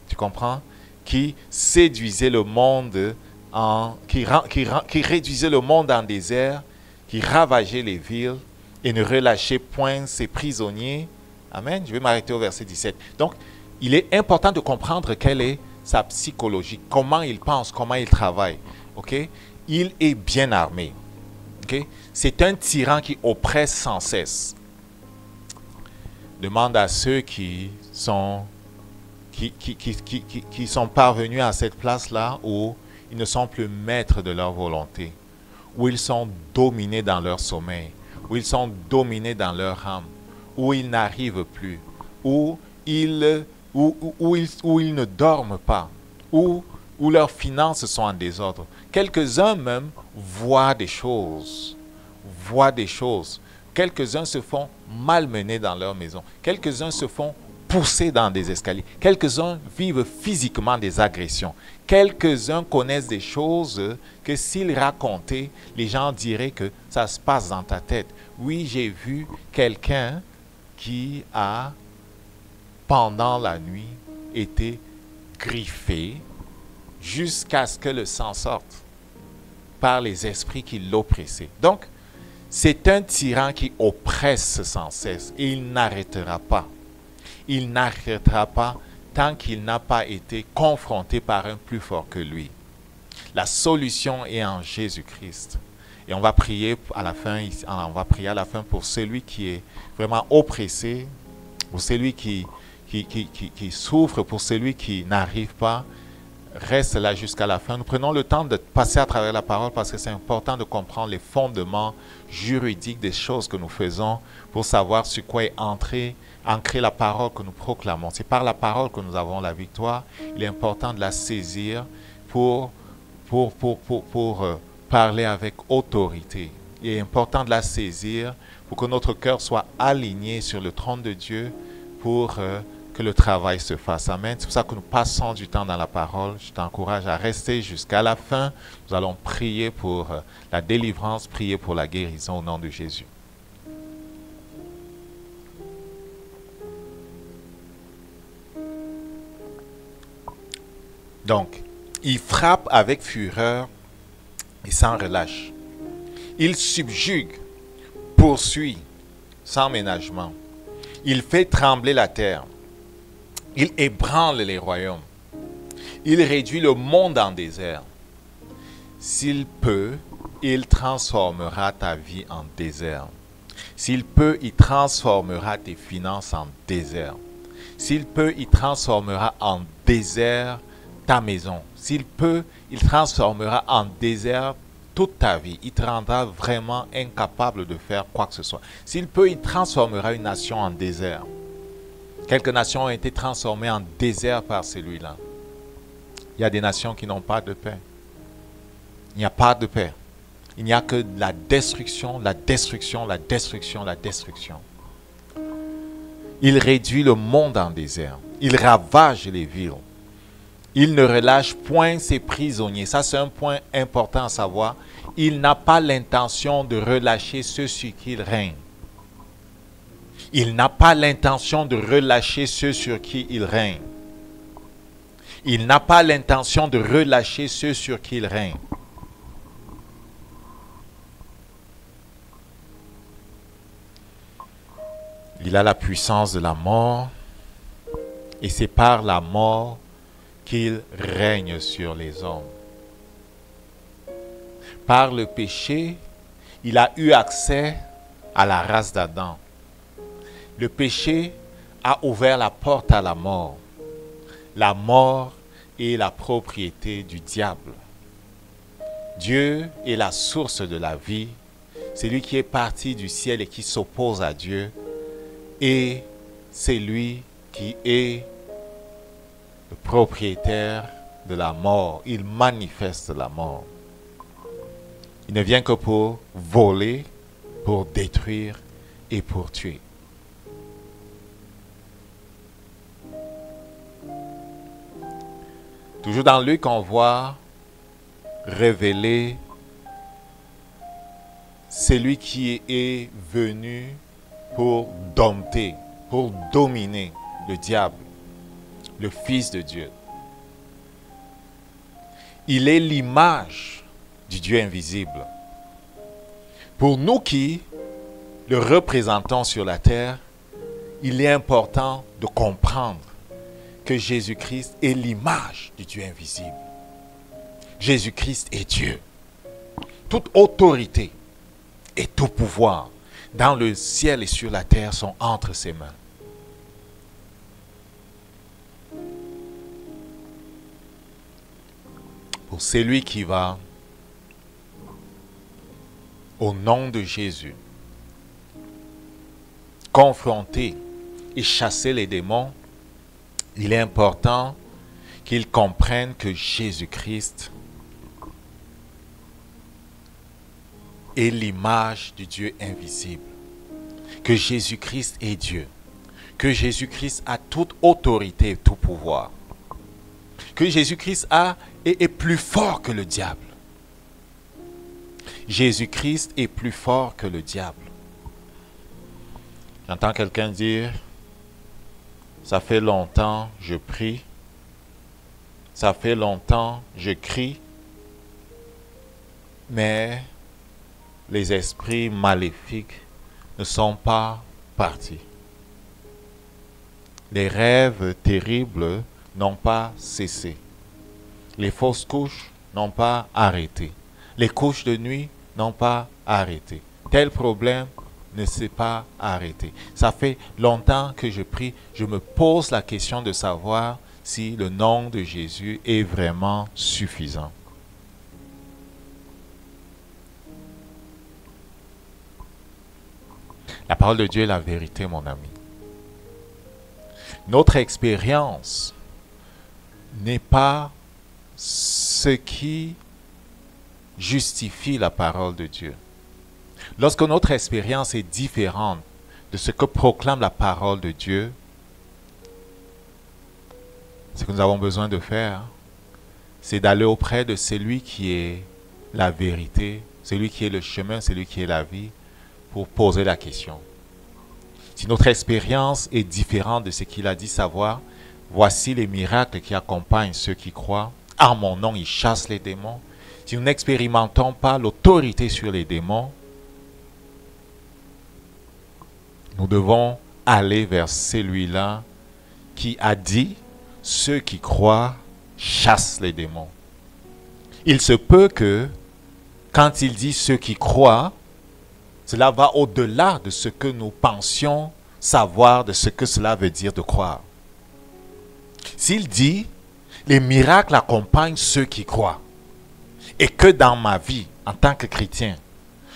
tu comprends? Qui séduisait le monde, qui réduisait le monde en désert, qui ravageait les villes et ne relâchait point ses prisonniers. Amen. Je vais m'arrêter au verset 17. Donc, il est important de comprendre quelle est sa psychologie, comment il pense, comment il travaille. Okay? Il est bien armé. Okay? C'est un tyran qui oppresse sans cesse. Demande à ceux qui sont parvenus à cette place-là où ils ne sont plus maîtres de leur volonté, où ils sont dominés dans leur sommeil, où ils sont dominés dans leur âme, où ils n'arrivent plus, où ils ne dorment pas, où leurs finances sont en désordre. Quelques-uns même voient des choses. Quelques-uns se font malmener dans leur maison. Quelques-uns se font pousser dans des escaliers. Quelques-uns vivent physiquement des agressions. Quelques-uns connaissent des choses que s'ils racontaient, les gens diraient que ça se passe dans ta tête. Oui, j'ai vu quelqu'un qui a, pendant la nuit, été griffé jusqu'à ce que le sang sorte par les esprits qui l'oppressaient. Donc, c'est un tyran qui oppresse sans cesse et il n'arrêtera pas. Il n'arrêtera pas tant qu'il n'a pas été confronté par un plus fort que lui. La solution est en Jésus-Christ. Et on va prier à la fin, pour celui qui est vraiment oppressé, pour celui qui souffre, pour celui qui n'arrive pas. Reste là jusqu'à la fin. Nous prenons le temps de passer à travers la parole parce que c'est important de comprendre les fondements juridiques des choses que nous faisons pour savoir sur quoi est ancrée la parole que nous proclamons. C'est par la parole que nous avons la victoire. Il est important de la saisir pour parler avec autorité. Il est important de la saisir pour que notre cœur soit aligné sur le trône de Dieu pour que le travail se fasse. Amen. C'est pour ça que nous passons du temps dans la parole. Je t'encourage à rester jusqu'à la fin. Nous allons prier pour la délivrance, prier pour la guérison au nom de Jésus. Donc, il frappe avec fureur et sans relâche. Il subjugue, poursuit sans ménagement. Il fait trembler la terre. Il ébranle les royaumes. Il réduit le monde en désert. S'il peut, il transformera ta vie en désert. S'il peut, il transformera tes finances en désert. S'il peut, il transformera en désert ta maison. S'il peut, il transformera en désert toute ta vie. Il te rendra vraiment incapable de faire quoi que ce soit. S'il peut, il transformera une nation en désert. Quelques nations ont été transformées en désert par celui-là. Il y a des nations qui n'ont pas de paix. Il n'y a pas de paix. Il n'y a que la destruction, la destruction, la destruction, la destruction. Il réduit le monde en désert. Il ravage les villes. Il ne relâche point ses prisonniers. Ça, c'est un point important à savoir. Il n'a pas l'intention de relâcher ceux sur qui il règne. Il n'a pas l'intention de relâcher ceux sur qui il règne. Il n'a pas l'intention de relâcher ceux sur qui il règne. Il a la puissance de la mort et c'est par la mort qu'il règne sur les hommes. Par le péché, il a eu accès à la race d'Adam. Le péché a ouvert la porte à la mort. La mort est la propriété du diable. Dieu est la source de la vie. C'est lui qui est parti du ciel et qui s'oppose à Dieu. Et c'est lui qui est le propriétaire de la mort. Il manifeste la mort. Il ne vient que pour voler, pour détruire et pour tuer. Toujours dans Luc, on voit révéler celui qui est venu pour dompter, pour dominer le diable, le Fils de Dieu. Il est l'image du Dieu invisible. Pour nous qui le représentons sur la terre, il est important de comprendre que Jésus-Christ est l'image du Dieu invisible. Jésus-Christ est Dieu. Toute autorité et tout pouvoir dans le ciel et sur la terre sont entre ses mains. Pour celui qui va, au nom de Jésus, confronter et chasser les démons, il est important qu'il comprenne que Jésus-Christ est l'image du Dieu invisible. Que Jésus-Christ est Dieu. Que Jésus-Christ a toute autorité et tout pouvoir. Que Jésus-Christ est plus fort que le diable. Jésus-Christ est plus fort que le diable. J'entends quelqu'un dire, ça fait longtemps je prie, ça fait longtemps je crie, mais les esprits maléfiques ne sont pas partis. Les rêves terribles n'ont pas cessé. Les fausses couches n'ont pas arrêté. Les couches de nuit n'ont pas arrêté. Tel problème ne s'est pas arrêté. Ça fait longtemps que je prie. Je me pose la question de savoir si le nom de Jésus est vraiment suffisant. La parole de Dieu est la vérité, mon ami. Notre expérience n'est pas ce qui justifie la parole de Dieu. Lorsque notre expérience est différente de ce que proclame la parole de Dieu, ce que nous avons besoin de faire, c'est d'aller auprès de celui qui est la vérité, celui qui est le chemin, celui qui est la vie, pour poser la question. Si notre expérience est différente de ce qu'il a dit savoir, voici les miracles qui accompagnent ceux qui croient. En mon nom, ils chassent les démons. Si nous n'expérimentons pas l'autorité sur les démons, nous devons aller vers celui-là qui a dit, ceux qui croient chasse les démons. Il se peut que, quand il dit ceux qui croient, cela va au-delà de ce que nous pensions savoir de ce que cela veut dire de croire. S'il dit, les miracles accompagnent ceux qui croient, et que dans ma vie, en tant que chrétien,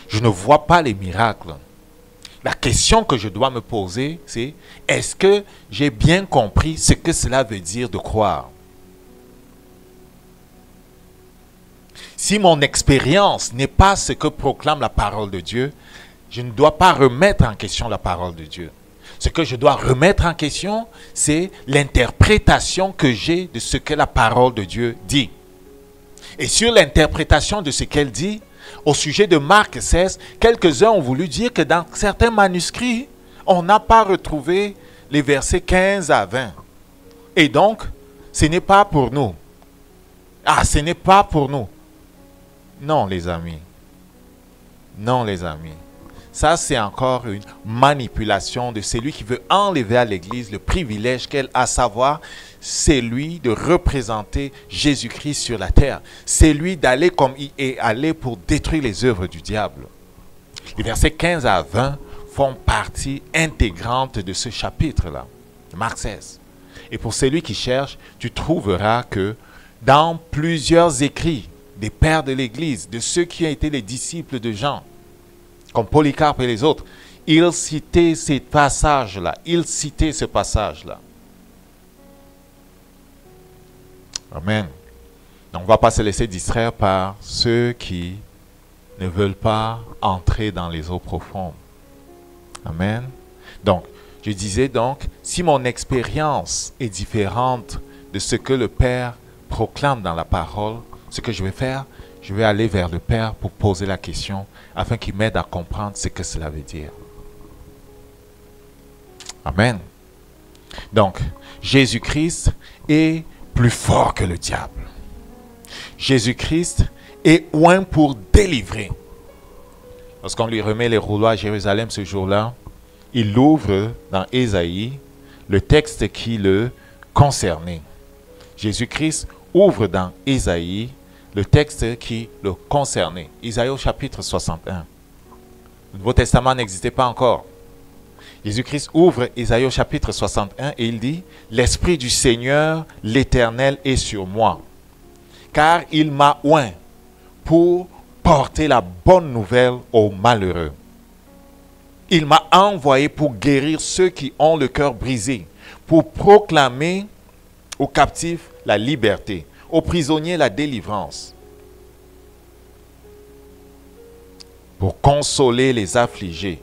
je ne vois pas les miracles, la question que je dois me poser, c'est, est-ce que j'ai bien compris ce que cela veut dire de croire? Si mon expérience n'est pas ce que proclame la parole de Dieu, je ne dois pas remettre en question la parole de Dieu. Ce que je dois remettre en question, c'est l'interprétation que j'ai de ce que la parole de Dieu dit. Et sur l'interprétation de ce qu'elle dit, au sujet de Marc 16, quelques-uns ont voulu dire que dans certains manuscrits, on n'a pas retrouvé les versets 15 à 20. Et donc, ce n'est pas pour nous. Ah, ce n'est pas pour nous. Non, les amis. Non, les amis. Ça, c'est encore une manipulation de celui qui veut enlever à l'Église le privilège qu'elle a, à savoir, c'est lui de représenter Jésus-Christ sur la terre. C'est lui d'aller comme il est allé pour détruire les œuvres du diable. Les versets 15 à 20 font partie intégrante de ce chapitre-là, Marc 16. Et pour celui qui cherche, tu trouveras que dans plusieurs écrits des pères de l'Église, de ceux qui ont été les disciples de Jean, comme Polycarpe et les autres, ils citaient ces passages-là. Ils citaient ce passage-là. Amen. Donc, on ne va pas se laisser distraire par ceux qui ne veulent pas entrer dans les eaux profondes. Amen. Donc, je disais donc, si mon expérience est différente de ce que le Père proclame dans la parole, ce que je vais faire, je vais aller vers le Père pour poser la question afin qu'il m'aide à comprendre ce que cela veut dire. Amen. Donc, Jésus-Christ est plus fort que le diable. Jésus-Christ est oint pour délivrer. Lorsqu'on lui remet les rouleaux à Jérusalem ce jour-là, il ouvre dans Ésaïe le texte qui le concernait. Jésus-Christ ouvre dans Ésaïe le texte qui le concernait. Isaïe au chapitre 61. Le Nouveau Testament n'existait pas encore. Jésus-Christ ouvre Isaïe au chapitre 61 et il dit « L'Esprit du Seigneur, l'Éternel, est sur moi, car il m'a oint pour porter la bonne nouvelle aux malheureux. Il m'a envoyé pour guérir ceux qui ont le cœur brisé, pour proclamer aux captifs la liberté, aux prisonniers la délivrance, pour consoler les affligés,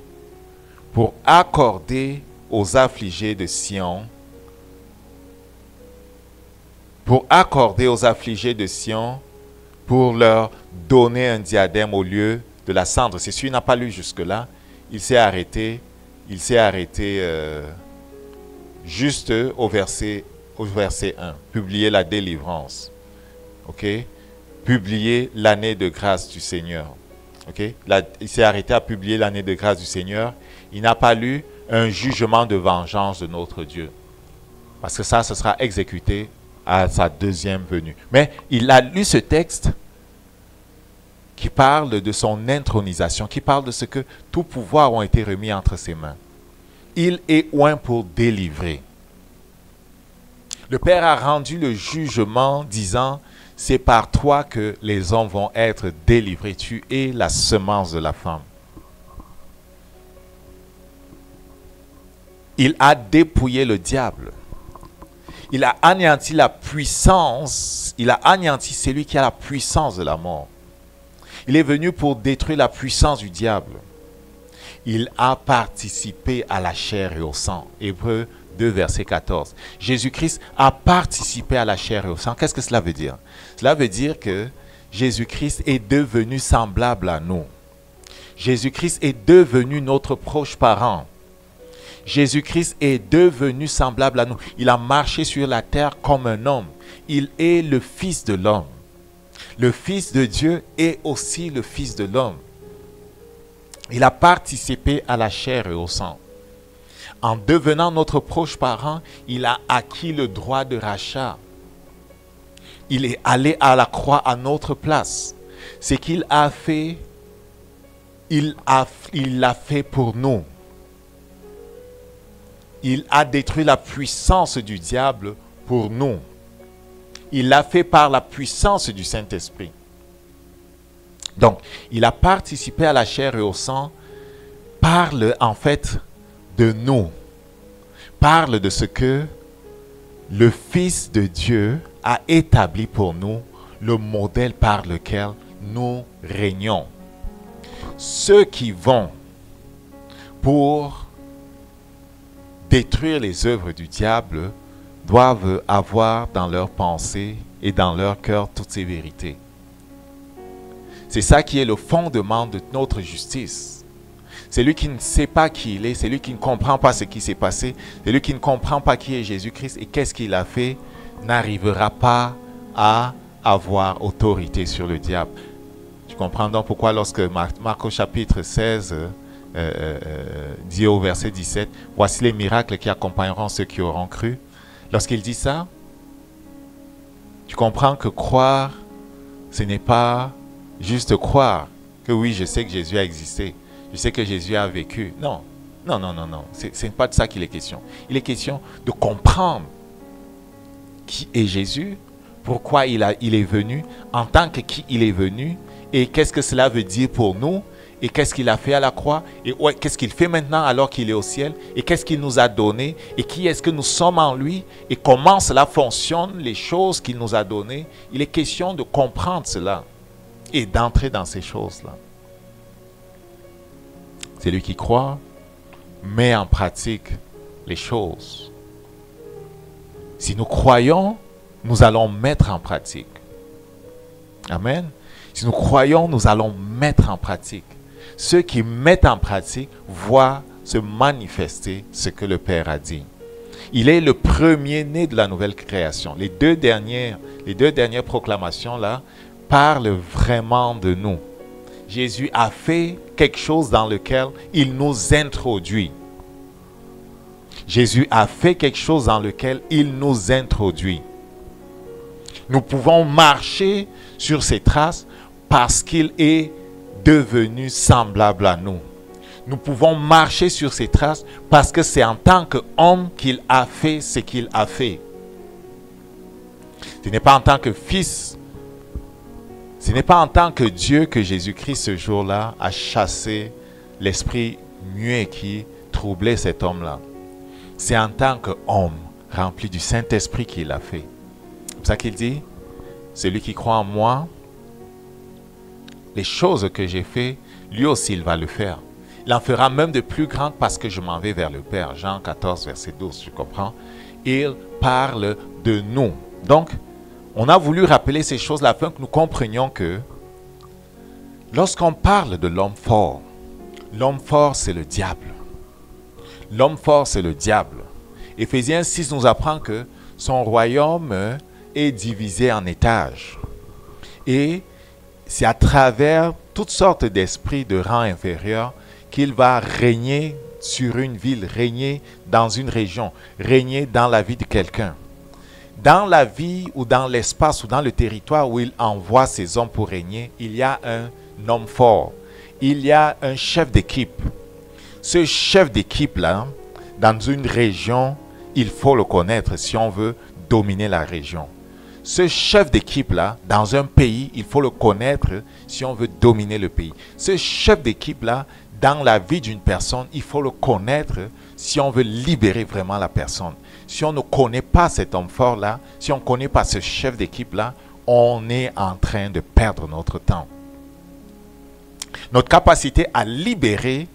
pour accorder aux affligés de Sion, pour leur donner un diadème au lieu de la cendre. Si celui n'a pas lu jusque-là, il s'est arrêté juste au verset 1. Publier la délivrance. Ok? Publier l'année de grâce du Seigneur. Ok? Là, il s'est arrêté à publier l'année de grâce du Seigneur. Il n'a pas lu un jugement de vengeance de notre Dieu. Parce que ça, ce sera exécuté à sa deuxième venue. Mais il a lu ce texte qui parle de son intronisation, qui parle de ce que tout pouvoir ont été remis entre ses mains. Il est oint pour délivrer. Le Père a rendu le jugement disant, c'est par toi que les hommes vont être délivrés. Tu es la semence de la femme. Il a dépouillé le diable. Il a anéanti la puissance. Il a anéanti celui qui a la puissance de la mort. Il est venu pour détruire la puissance du diable. Il a participé à la chair et au sang. Hébreux 2, verset 14. Jésus-Christ a participé à la chair et au sang. Qu'est-ce que cela veut dire? Cela veut dire que Jésus-Christ est devenu semblable à nous. Jésus-Christ est devenu notre proche parent. Jésus-Christ est devenu semblable à nous. Il a marché sur la terre comme un homme. Il est le Fils de l'homme. Le Fils de Dieu est aussi le Fils de l'homme. Il a participé à la chair et au sang. En devenant notre proche parent, il a acquis le droit de rachat. Il est allé à la croix à notre place. Ce qu'il a fait, il l'a fait pour nous. Il a détruit la puissance du diable pour nous. Il l'a fait par la puissance du Saint-Esprit. Donc, il a participé à la chair et au sang, parle en fait de nous, parle de ce que le Fils de Dieu a établi pour nous, le modèle par lequel nous régnons. Ceux qui vont pour détruire les œuvres du diable doivent avoir dans leur pensée et dans leur cœur toutes ces vérités. C'est ça qui est le fondement de notre justice. Celui qui ne sait pas qui il est, celui qui ne comprend pas ce qui s'est passé, celui qui ne comprend pas qui est Jésus-Christ et qu'est-ce qu'il a fait, n'arrivera pas à avoir autorité sur le diable. Tu comprends donc pourquoi lorsque Marc au chapitre 16 dit au verset 17, « Voici les miracles qui accompagneront ceux qui auront cru. » Lorsqu'il dit ça, tu comprends que croire, ce n'est pas juste croire que oui, je sais que Jésus a existé, je sais que Jésus a vécu. Non, non, non, non, non. Ce n'est pas de ça qu'il est question. Il est question de comprendre qui est Jésus, pourquoi il est venu, en tant que qui il est venu, et qu'est-ce que cela veut dire pour nous, et qu'est-ce qu'il a fait à la croix, et qu'est-ce qu'il fait maintenant alors qu'il est au ciel, et qu'est-ce qu'il nous a donné, et qui est-ce que nous sommes en lui, et comment cela fonctionne, les choses qu'il nous a données. Il est question de comprendre cela et d'entrer dans ces choses-là. Celui qui croit met en pratique les choses. Si nous croyons, nous allons mettre en pratique. Amen. Si nous croyons, nous allons mettre en pratique. Ceux qui mettent en pratique voient se manifester ce que le Père a dit. Il est le premier-né de la nouvelle création. Les deux dernières proclamations là parlent vraiment de nous. Jésus a fait quelque chose dans lequel il nous introduit. Jésus a fait quelque chose dans lequel il nous introduit. Nous pouvons marcher sur ses traces parce qu'il est devenu semblable à nous. Nous pouvons marcher sur ses traces parce que c'est en tant qu'homme qu'il a fait ce qu'il a fait. Ce n'est pas en tant que fils, ce n'est pas en tant que Dieu que Jésus-Christ ce jour-là a chassé l'esprit muet qui troublait cet homme-là. C'est en tant qu'homme rempli du Saint-Esprit qu'il l'a fait. C'est pour ça qu'il dit, celui qui croit en moi, les choses que j'ai fait, lui aussi il va le faire. Il en fera même de plus grandes parce que je m'en vais vers le Père. Jean 14, verset 12, tu comprends? Il parle de nous. Donc, on a voulu rappeler ces choses-là afin que nous comprenions que lorsqu'on parle de l'homme fort, c'est le diable. L'homme fort, c'est le diable. Éphésiens 6 nous apprend que son royaume est divisé en étages. Et c'est à travers toutes sortes d'esprits de rang inférieur qu'il va régner sur une ville, régner dans une région, régner dans la vie de quelqu'un. Dans la vie ou dans l'espace ou dans le territoire où il envoie ses hommes pour régner, il y a un homme fort. Il y a un chef d'équipe. Ce chef d'équipe-là, dans une région, il faut le connaître si on veut dominer la région. Ce chef d'équipe-là, dans un pays, il faut le connaître si on veut dominer le pays. Ce chef d'équipe-là, dans la vie d'une personne, il faut le connaître si on veut libérer vraiment la personne. Si on ne connaît pas cet homme fort-là, si on ne connaît pas ce chef d'équipe-là, on est en train de perdre notre temps. Notre capacité à libérer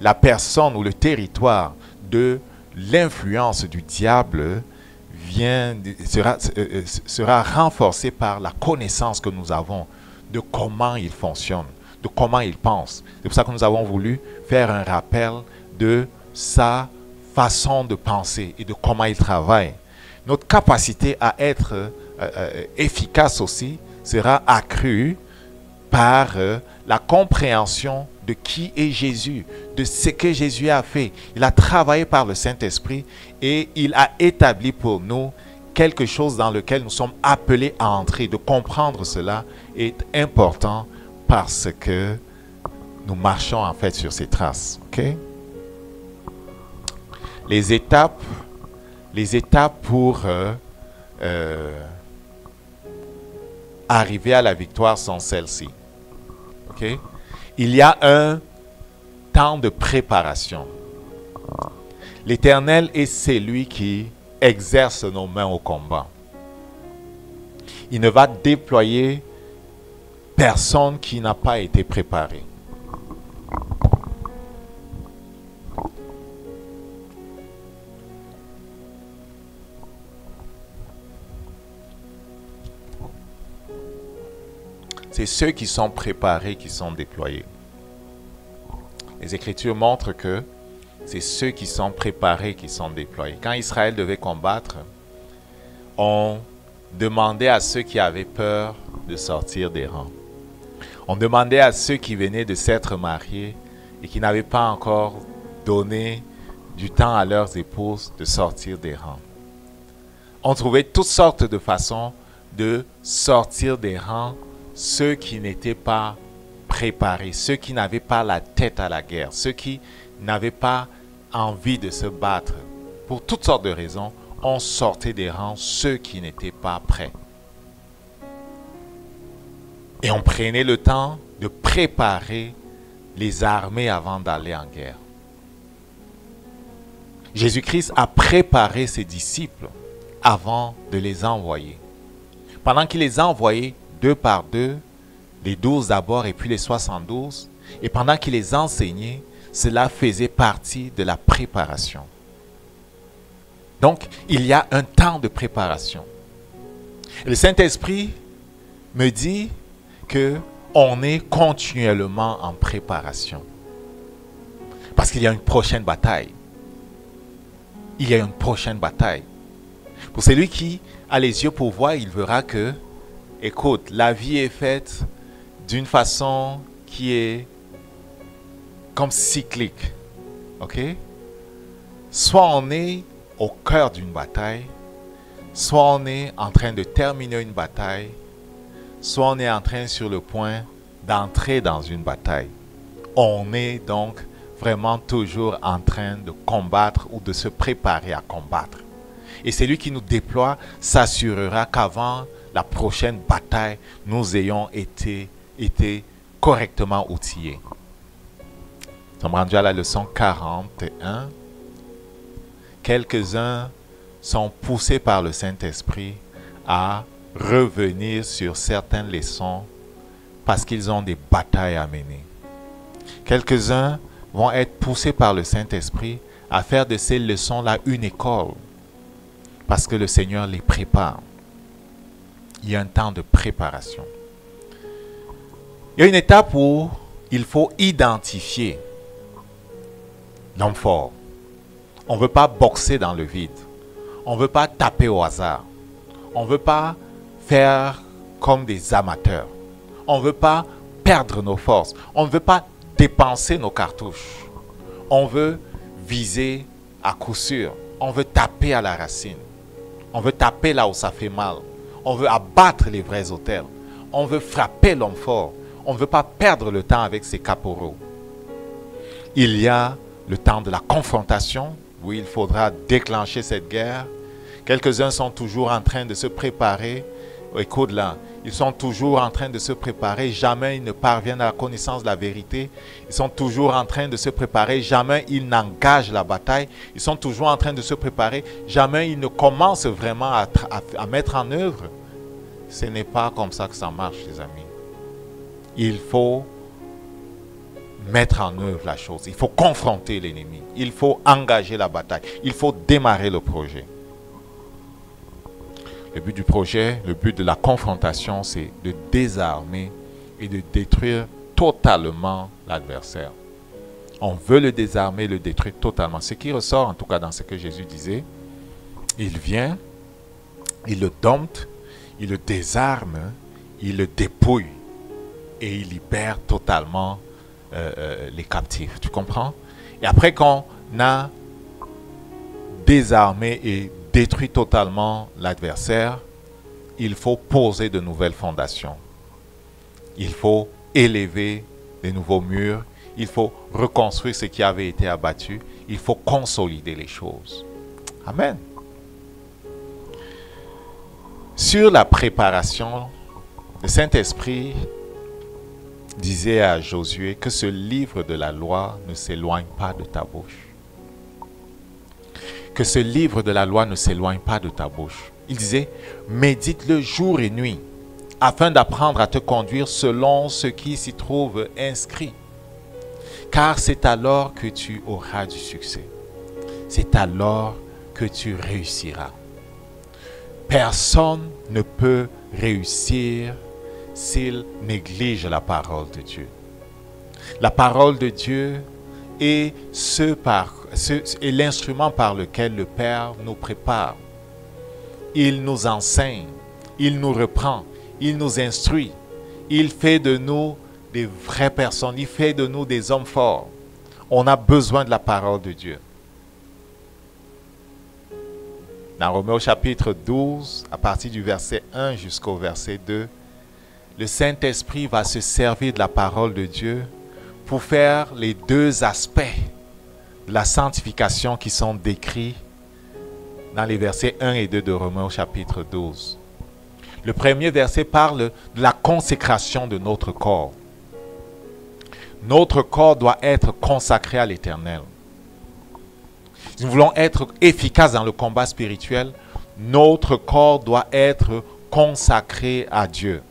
la personne ou le territoire de l'influence du diable sera renforcée par la connaissance que nous avons de comment il fonctionne, de comment il pense. C'est pour ça que nous avons voulu faire un rappel de sa façon de penser et de comment il travaille. Notre capacité à être efficace aussi sera accrue par la compréhension de qui est Jésus, de ce que Jésus a fait. Il a travaillé par le Saint-Esprit et il a établi pour nous quelque chose dans lequel nous sommes appelés à entrer. De comprendre cela est important parce que nous marchons en fait sur ces traces. Okay? Les étapes pour arriver à la victoire sont celles-ci. Okay? Il y a un temps de préparation. L'Éternel est celui qui exerce nos mains au combat. Il ne va déployer personne qui n'a pas été préparé. C'est ceux qui sont préparés qui sont déployés. Les Écritures montrent que c'est ceux qui sont préparés qui sont déployés. Quand Israël devait combattre, on demandait à ceux qui avaient peur de sortir des rangs. On demandait à ceux qui venaient de s'être mariés et qui n'avaient pas encore donné du temps à leurs épouses de sortir des rangs. On trouvait toutes sortes de façons de sortir des rangs ceux qui n'étaient pas préparés, ceux qui n'avaient pas la tête à la guerre, ceux qui n'avaient pas envie de se battre. Pour toutes sortes de raisons, on sortait des rangs ceux qui n'étaient pas prêts. Et on prenait le temps de préparer les armées avant d'aller en guerre. Jésus-Christ a préparé ses disciples avant de les envoyer. Pendant qu'il les a envoyés 2 par 2, les 12 d'abord et puis les 72, et pendant qu'il les enseignait, cela faisait partie de la préparation. Donc, il y a un temps de préparation. Le Saint-Esprit me dit qu'on est continuellement en préparation. Parce qu'il y a une prochaine bataille. Il y a une prochaine bataille. Pour celui qui a les yeux pour voir, il verra que, écoute, la vie est faite d'une façon qui est comme cyclique. Ok? Soit on est au cœur d'une bataille, soit on est en train de terminer une bataille, soit on est en train sur le point d'entrer dans une bataille. On est donc vraiment toujours en train de combattre ou de se préparer à combattre. Et celui qui nous déploie s'assurera qu'avant la prochaine bataille, nous ayons été correctement outillés. Nous sommes rendus à la leçon 41. Quelques-uns sont poussés par le Saint-Esprit à revenir sur certaines leçons parce qu'ils ont des batailles à mener. Quelques-uns vont être poussés par le Saint-Esprit à faire de ces leçons-là une école parce que le Seigneur les prépare. Il y a un temps de préparation. Il y a une étape où il faut identifier l'homme fort. On ne veut pas boxer dans le vide. On ne veut pas taper au hasard. On ne veut pas faire comme des amateurs. On ne veut pas perdre nos forces. On ne veut pas dépenser nos cartouches. On veut viser à coup sûr. On veut taper à la racine. On veut taper là où ça fait mal. On veut abattre les vrais autels. On veut frapper l'homme fort. On ne veut pas perdre le temps avec ses caporaux. Il y a le temps de la confrontation, où il faudra déclencher cette guerre. Quelques-uns sont toujours en train de se préparer. Écoute là, ils sont toujours en train de se préparer. Jamais ils ne parviennent à la connaissance de la vérité. Ils sont toujours en train de se préparer. Jamais ils n'engagent la bataille. Ils sont toujours en train de se préparer. Jamais ils ne commencent vraiment à mettre en œuvre. Ce n'est pas comme ça que ça marche, les amis. Il faut mettre en œuvre la chose. Il faut confronter l'ennemi. Il faut engager la bataille. Il faut démarrer le projet. Le but du projet, le but de la confrontation, c'est de désarmer et de détruire totalement l'adversaire. On veut le désarmer, le détruire totalement. Ce qui ressort, en tout cas dans ce que Jésus disait, il vient, il le dompte, il le désarme, il le dépouille et il libère totalement les captifs. Tu comprends? Et après qu'on a désarmé et détruire totalement l'adversaire, il faut poser de nouvelles fondations. Il faut élever de nouveaux murs. Il faut reconstruire ce qui avait été abattu. Il faut consolider les choses. Amen. Sur la préparation, le Saint-Esprit disait à Josué que ce livre de la loi ne s'éloigne pas de ta bouche. Que ce livre de la loi ne s'éloigne pas de ta bouche. Il disait, médite-le jour et nuit, afin d'apprendre à te conduire selon ce qui s'y trouve inscrit. Car c'est alors que tu auras du succès. C'est alors que tu réussiras. Personne ne peut réussir s'il néglige la parole de Dieu. La parole de Dieu est l'instrument par lequel le Père nous prépare. Il nous enseigne, il nous reprend, il nous instruit. Il fait de nous des vraies personnes, il fait de nous des hommes forts. On a besoin de la parole de Dieu. Dans Romains chapitre 12, à partir du verset 1 jusqu'au verset 2, le Saint-Esprit va se servir de la parole de Dieu pour faire les deux aspects de la sanctification qui sont décrits dans les versets 1 et 2 de Romains chapitre 12. Le premier verset parle de la consécration de notre corps. Notre corps doit être consacré à l'Éternel. Si nous voulons être efficaces dans le combat spirituel, notre corps doit être consacré à Dieu.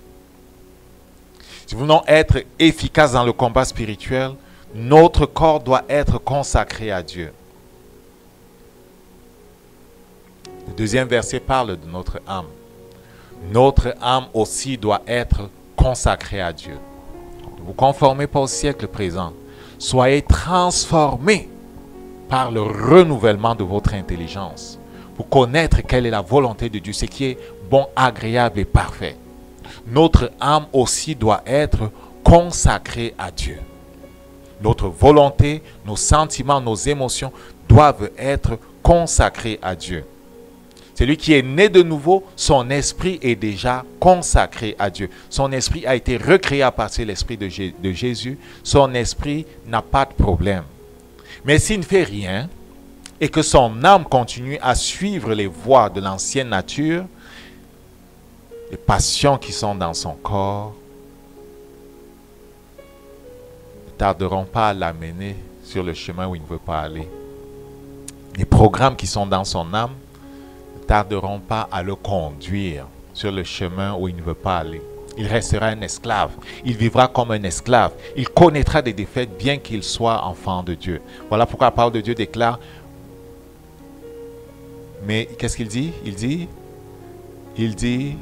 Si nous voulons être efficaces dans le combat spirituel, notre corps doit être consacré à Dieu. Le deuxième verset parle de notre âme. Notre âme aussi doit être consacrée à Dieu. Ne vous conformez pas au siècle présent. Soyez transformés par le renouvellement de votre intelligence pour connaître quelle est la volonté de Dieu, ce qui est bon, agréable et parfait. Notre âme aussi doit être consacrée à Dieu. Notre volonté, nos sentiments, nos émotions doivent être consacrés à Dieu. Celui qui est né de nouveau, son esprit est déjà consacré à Dieu. Son esprit a été recréé à partir de l'esprit de Jésus. Son esprit n'a pas de problème. Mais s'il ne fait rien et que son âme continue à suivre les voies de l'ancienne nature, les passions qui sont dans son corps ne tarderont pas à l'amener sur le chemin où il ne veut pas aller. Les programmes qui sont dans son âme ne tarderont pas à le conduire sur le chemin où il ne veut pas aller. Il restera un esclave. Il vivra comme un esclave. Il connaîtra des défaites bien qu'il soit enfant de Dieu. Voilà pourquoi la parole de Dieu déclare. Mais qu'est-ce qu'il dit? Il dit,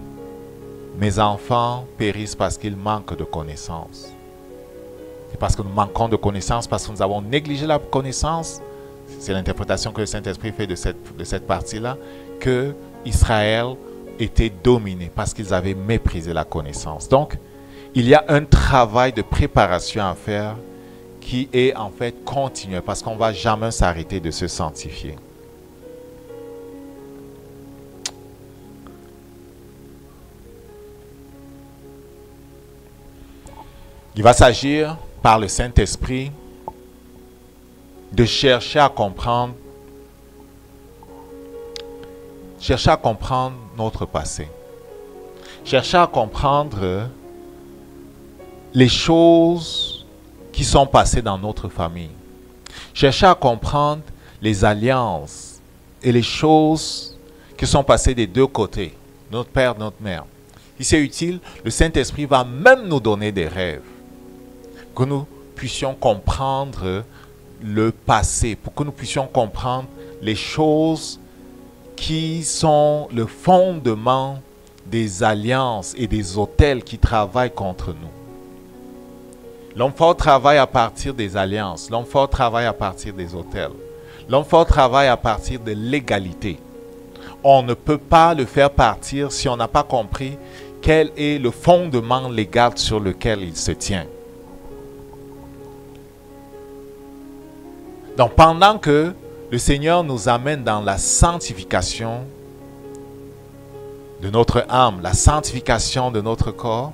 mes enfants périssent parce qu'ils manquent de connaissance. C'est parce que nous manquons de connaissance, parce que nous avons négligé la connaissance. C'est l'interprétation que le Saint-Esprit fait de cette partie-là, que Israël était dominé parce qu'ils avaient méprisé la connaissance. Donc, il y a un travail de préparation à faire qui est en fait continuel parce qu'on ne va jamais s'arrêter de se sanctifier. Il va s'agir par le Saint-Esprit de chercher à comprendre notre passé. Chercher à comprendre les choses qui sont passées dans notre famille. Chercher à comprendre les alliances et les choses qui sont passées des deux côtés, notre père, notre mère. Si c'est utile, le Saint-Esprit va même nous donner des rêves, que nous puissions comprendre le passé, pour que nous puissions comprendre les choses qui sont le fondement des alliances et des autels qui travaillent contre nous. L'homme fort travaille à partir des alliances, l'homme fort travaille à partir des autels, l'homme fort travaille à partir de l'égalité. On ne peut pas le faire partir si on n'a pas compris quel est le fondement légal sur lequel il se tient. Donc pendant que le Seigneur nous amène dans la sanctification de notre âme, la sanctification de notre corps.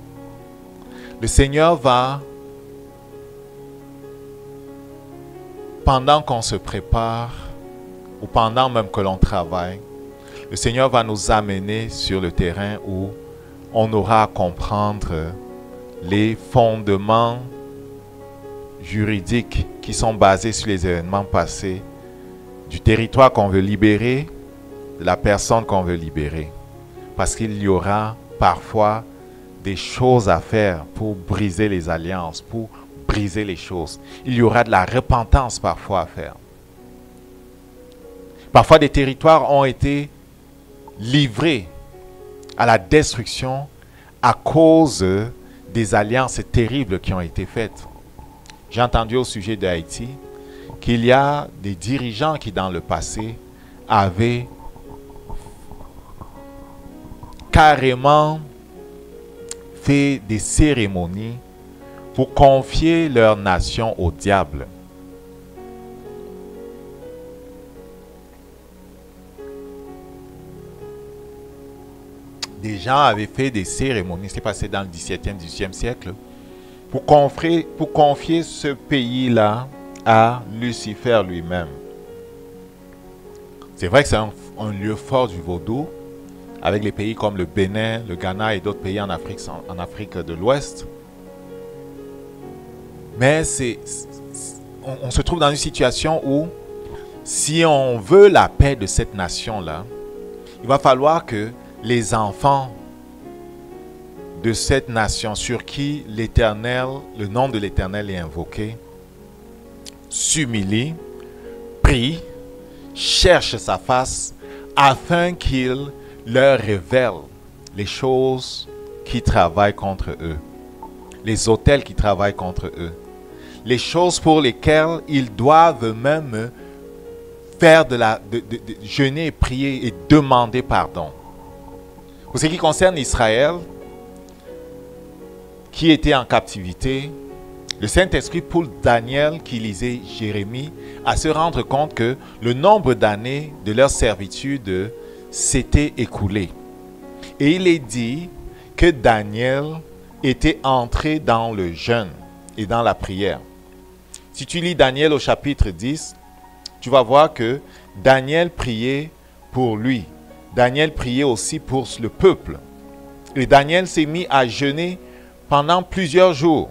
Le Seigneur va, pendant qu'on se prépare, ou pendant même que l'on travaille, le Seigneur va nous amener sur le terrain où on aura à comprendre les fondements juridiques qui sont basés sur les événements passés, du territoire qu'on veut libérer, de la personne qu'on veut libérer. Parce qu'il y aura parfois des choses à faire pour briser les alliances, pour briser les choses. Il y aura de la repentance parfois à faire. Parfois des territoires ont été livrés à la destruction à cause des alliances terribles qui ont été faites. J'ai entendu au sujet d'Haïti qu'il y a des dirigeants qui dans le passé avaient carrément fait des cérémonies pour confier leur nation au diable. Des gens avaient fait des cérémonies, c'est passé dans le 17e, 18e siècle, pour confier ce pays-là à Lucifer lui-même. C'est vrai que c'est un lieu fort du vaudou, avec les pays comme le Bénin, le Ghana et d'autres pays en Afrique de l'Ouest. Mais on se trouve dans une situation où, si on veut la paix de cette nation-là, il va falloir que les enfants de cette nation sur qui l'Éternel, le nom de l'Éternel est invoqué, s'humilient, prient, cherchent sa face afin qu'il leur révèle les choses qui travaillent contre eux, les autels qui travaillent contre eux, les choses pour lesquelles ils doivent même faire jeûner, prier et demander pardon. Pour ce qui concerne Israël, qui était en captivité, le Saint-Esprit pousse Daniel, qui lisait Jérémie, à se rendre compte que le nombre d'années de leur servitude s'était écoulé. Et il est dit que Daniel était entré dans le jeûne et dans la prière. Si tu lis Daniel au chapitre 10, tu vas voir que Daniel priait pour lui. Daniel priait aussi pour le peuple. Et Daniel s'est mis à jeûner pendant plusieurs jours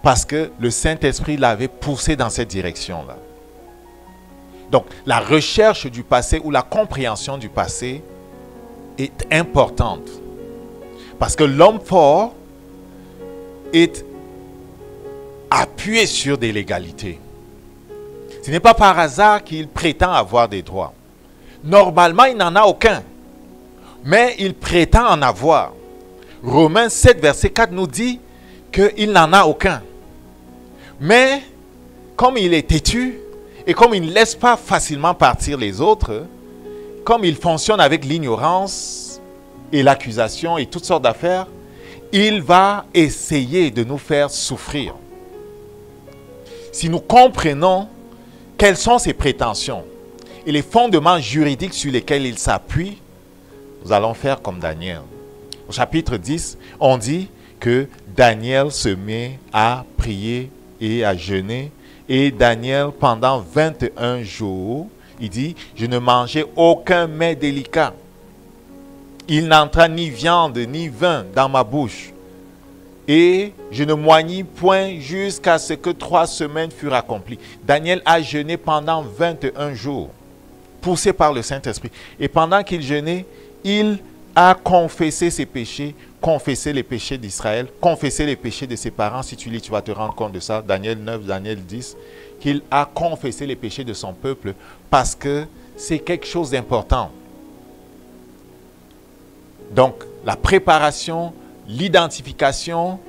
parce que le Saint-Esprit l'avait poussé dans cette direction-là. Donc, la recherche du passé ou la compréhension du passé est importante. Parce que l'homme fort est appuyé sur des légalités. Ce n'est pas par hasard qu'il prétend avoir des droits. Normalement, il n'en a aucun. Mais il prétend en avoir. Romains 7, verset 4 nous dit qu'il n'en a aucun. Mais, comme il est têtu, et comme il ne laisse pas facilement partir les autres, comme il fonctionne avec l'ignorance et l'accusation et toutes sortes d'affaires, il va essayer de nous faire souffrir. Si nous comprenons quelles sont ses prétentions et les fondements juridiques sur lesquels il s'appuie, nous allons faire comme Daniel. Au chapitre 10, on dit que Daniel se met à prier et à jeûner. Et Daniel, pendant 21 jours, il dit, je ne mangeais aucun mets délicat. Il n'entra ni viande ni vin dans ma bouche. Et je ne moignis point jusqu'à ce que 3 semaines furent accomplies. Daniel a jeûné pendant 21 jours, poussé par le Saint-Esprit. Et pendant qu'il jeûnait, il a confessé ses péchés, confessé les péchés d'Israël, confessé les péchés de ses parents. Si tu lis, tu vas te rendre compte de ça. Daniel 9, Daniel 10, qu'il a confessé les péchés de son peuple parce que c'est quelque chose d'important. Donc, la préparation, l'identification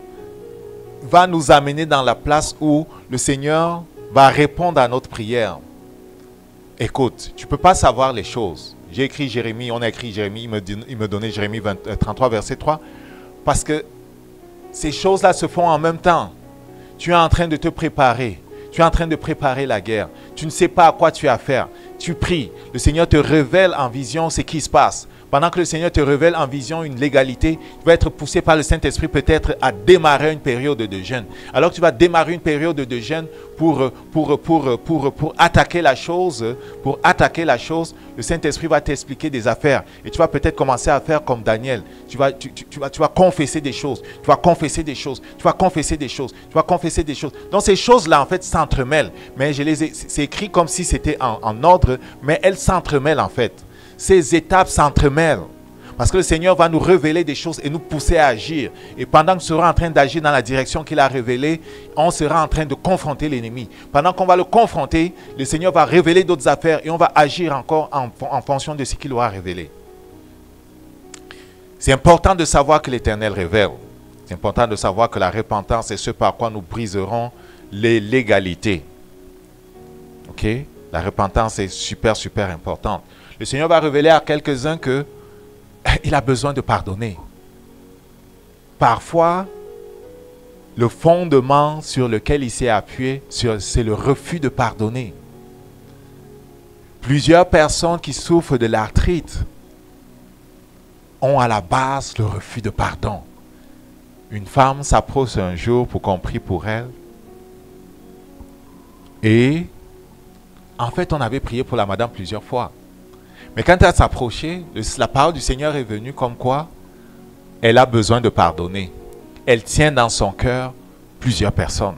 va nous amener dans la place où le Seigneur va répondre à notre prière. Écoute, tu ne peux pas savoir les choses. J'ai écrit Jérémie, on a écrit Jérémie, il me donnait Jérémie 33, verset 3. Parce que ces choses-là se font en même temps. Tu es en train de te préparer. Tu es en train de préparer la guerre. Tu ne sais pas à quoi tu as affaire. tu pries, le Seigneur te révèle en vision ce qui se passe. Pendant que le Seigneur te révèle en vision une légalité, tu vas être poussé par le Saint-Esprit peut-être à démarrer une période de jeûne. Alors que tu vas démarrer une période de jeûne pour attaquer la chose, le Saint-Esprit va t'expliquer des affaires. Et tu vas peut-être commencer à faire comme Daniel. Tu vas confesser des choses. Tu vas confesser des choses. Tu vas confesser des choses. Tu vas confesser des choses. Donc ces choses-là, en fait, s'entremêlent. Mais c'est écrit comme si c'était en ordre, mais elles s'entremêlent en fait. Ces étapes s'entremêlent. Parce que le Seigneur va nous révéler des choses et nous pousser à agir. Et pendant que nous serons en train d'agir dans la direction qu'il a révélée, on sera en train de confronter l'ennemi. Pendant qu'on va le confronter, le Seigneur va révéler d'autres affaires et on va agir encore en fonction de ce qu'il aura révélé. C'est important de savoir que l'Éternel révèle. C'est important de savoir que la repentance est ce par quoi nous briserons les légalités. Ok? La repentance est super, super importante. Le Seigneur va révéler à quelques-uns qu'il a besoin de pardonner. Parfois, le fondement sur lequel il s'est appuyé, c'est le refus de pardonner. Plusieurs personnes qui souffrent de l'arthrite ont à la base le refus de pardon. Une femme s'approche un jour pour qu'on prie pour elle. Et en fait, on avait prié pour la madame plusieurs fois. Mais quand elle s'approchait, la parole du Seigneur est venue comme quoi elle a besoin de pardonner. Elle tient dans son cœur plusieurs personnes.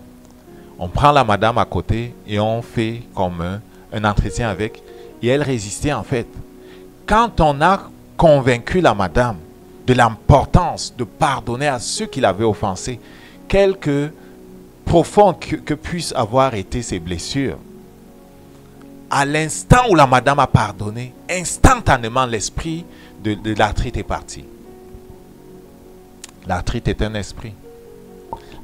On prend la madame à côté et on fait comme un entretien avec. Et elle résistait en fait. Quand on a convaincu la madame de l'importance de pardonner à ceux qui l'avaient offensé, quelque profondes que puissent avoir été ses blessures, à l'instant où la madame a pardonné, instantanément l'esprit de l'arthrite est parti. L'arthrite est un esprit.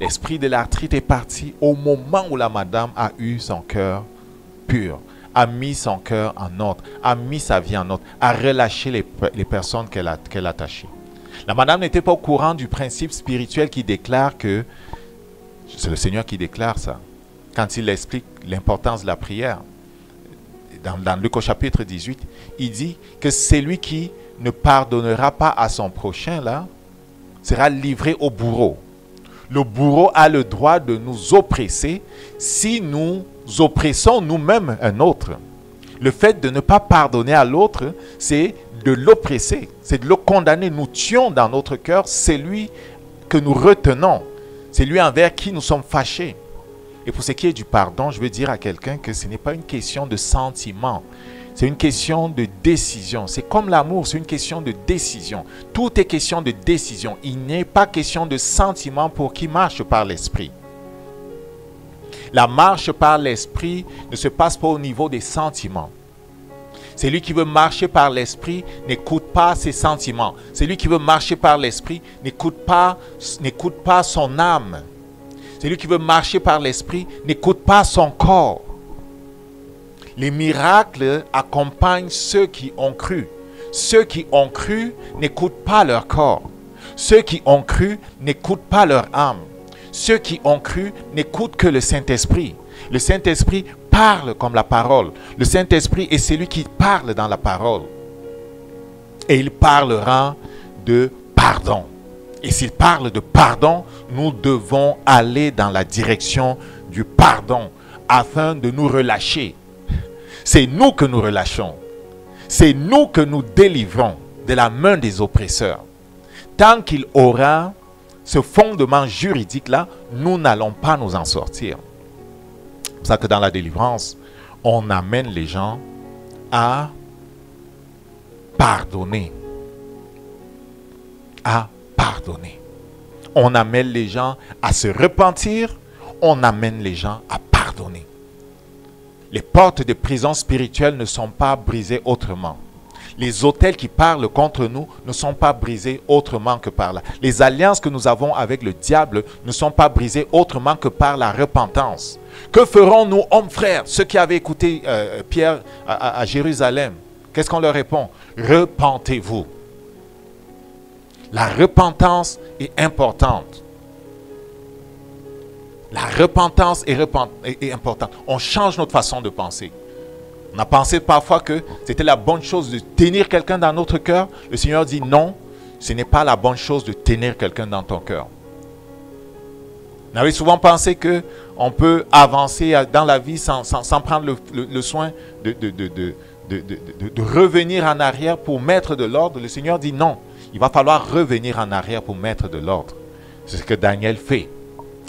L'esprit de l'arthrite est parti au moment où la madame a eu son cœur pur, a mis son cœur en ordre, a mis sa vie en ordre, a relâché les personnes qu'elle attachait. La madame n'était pas au courant du principe spirituel qui déclare que, c'est le Seigneur qui déclare ça, quand il explique l'importance de la prière. Dans Luc au chapitre 18, il dit que celui qui ne pardonnera pas à son prochain là, sera livré au bourreau. Le bourreau a le droit de nous oppresser si nous oppressons nous-mêmes un autre. Le fait de ne pas pardonner à l'autre, c'est de l'oppresser, c'est de le condamner. Nous tuons dans notre cœur celui que nous retenons, celui envers qui nous sommes fâchés. Et pour ce qui est du pardon, je veux dire à quelqu'un que ce n'est pas une question de sentiment. C'est une question de décision. C'est comme l'amour, c'est une question de décision. Tout est question de décision. Il n'est pas question de sentiment pour qui marche par l'esprit. La marche par l'esprit ne se passe pas au niveau des sentiments. Celui qui veut marcher par l'esprit n'écoute pas ses sentiments. Celui qui veut marcher par l'esprit n'écoute pas son âme. Celui qui veut marcher par l'esprit n'écoute pas son corps. Les miracles accompagnent ceux qui ont cru. Ceux qui ont cru n'écoutent pas leur corps. Ceux qui ont cru n'écoutent pas leur âme. Ceux qui ont cru n'écoutent que le Saint-Esprit. Le Saint-Esprit parle comme la parole. Le Saint-Esprit est celui qui parle dans la parole. Et il parlera de pardon. Et s'il parle de pardon, nous devons aller dans la direction du pardon afin de nous relâcher. C'est nous que nous relâchons. C'est nous que nous délivrons de la main des oppresseurs. Tant qu'il aura ce fondement juridique-là, nous n'allons pas nous en sortir. C'est pour ça que dans la délivrance, on amène les gens à pardonner. À pardonner. On amène les gens à se repentir. On amène les gens à pardonner. Les portes de prison spirituelle ne sont pas brisées autrement. Les autels qui parlent contre nous ne sont pas brisés autrement que par là. Les alliances que nous avons avec le diable ne sont pas brisées autrement que par la repentance. Que ferons-nous, hommes frères, ceux qui avaient écouté Pierre à Jérusalem? Qu'est-ce qu'on leur répond? Repentez-vous. La repentance est importante. La repentance est importante. On change notre façon de penser. On a pensé parfois que c'était la bonne chose de tenir quelqu'un dans notre cœur. Le Seigneur dit non, ce n'est pas la bonne chose de tenir quelqu'un dans ton cœur. On avait souvent pensé qu'on peut avancer dans la vie sans prendre le soin de revenir en arrière pour mettre de l'ordre. Le Seigneur dit non, il va falloir revenir en arrière pour mettre de l'ordre. C'est ce que Daniel fait.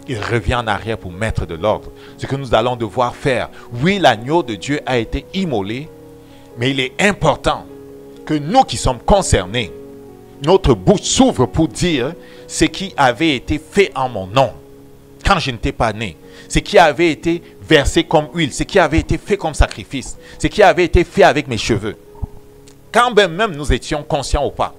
Il revient en arrière pour mettre de l'ordre. Ce que nous allons devoir faire. Oui, l'agneau de Dieu a été immolé, mais il est important que nous qui sommes concernés, notre bouche s'ouvre pour dire ce qui avait été fait en mon nom, quand je n'étais pas né. Ce qui avait été versé comme huile, ce qui avait été fait comme sacrifice, ce qui avait été fait avec mes cheveux. Quand même nous étions conscients ou pas.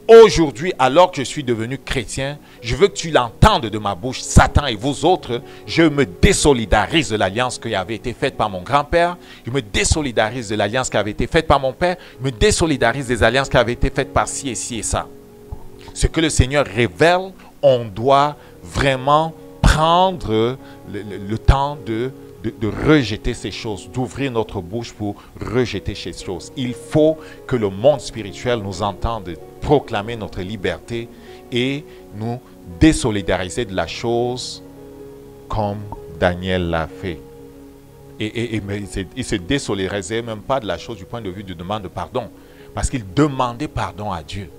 Aujourd'hui, alors que je suis devenu chrétien, je veux que tu l'entendes de ma bouche, Satan et vous autres, je me désolidarise de l'alliance qui avait été faite par mon grand-père, je me désolidarise de l'alliance qui avait été faite par mon père, je me désolidarise des alliances qui avaient été faites par ci et ça. Ce que le Seigneur révèle, on doit vraiment prendre le temps de rejeter ces choses, d'ouvrir notre bouche pour rejeter ces choses. Il faut que le monde spirituel nous entende proclamer notre liberté et nous désolidariser de la chose comme Daniel l'a fait. Mais il se désolidarisait même pas de la chose du point de vue de demande de pardon, parce qu'il demandait pardon à Dieu.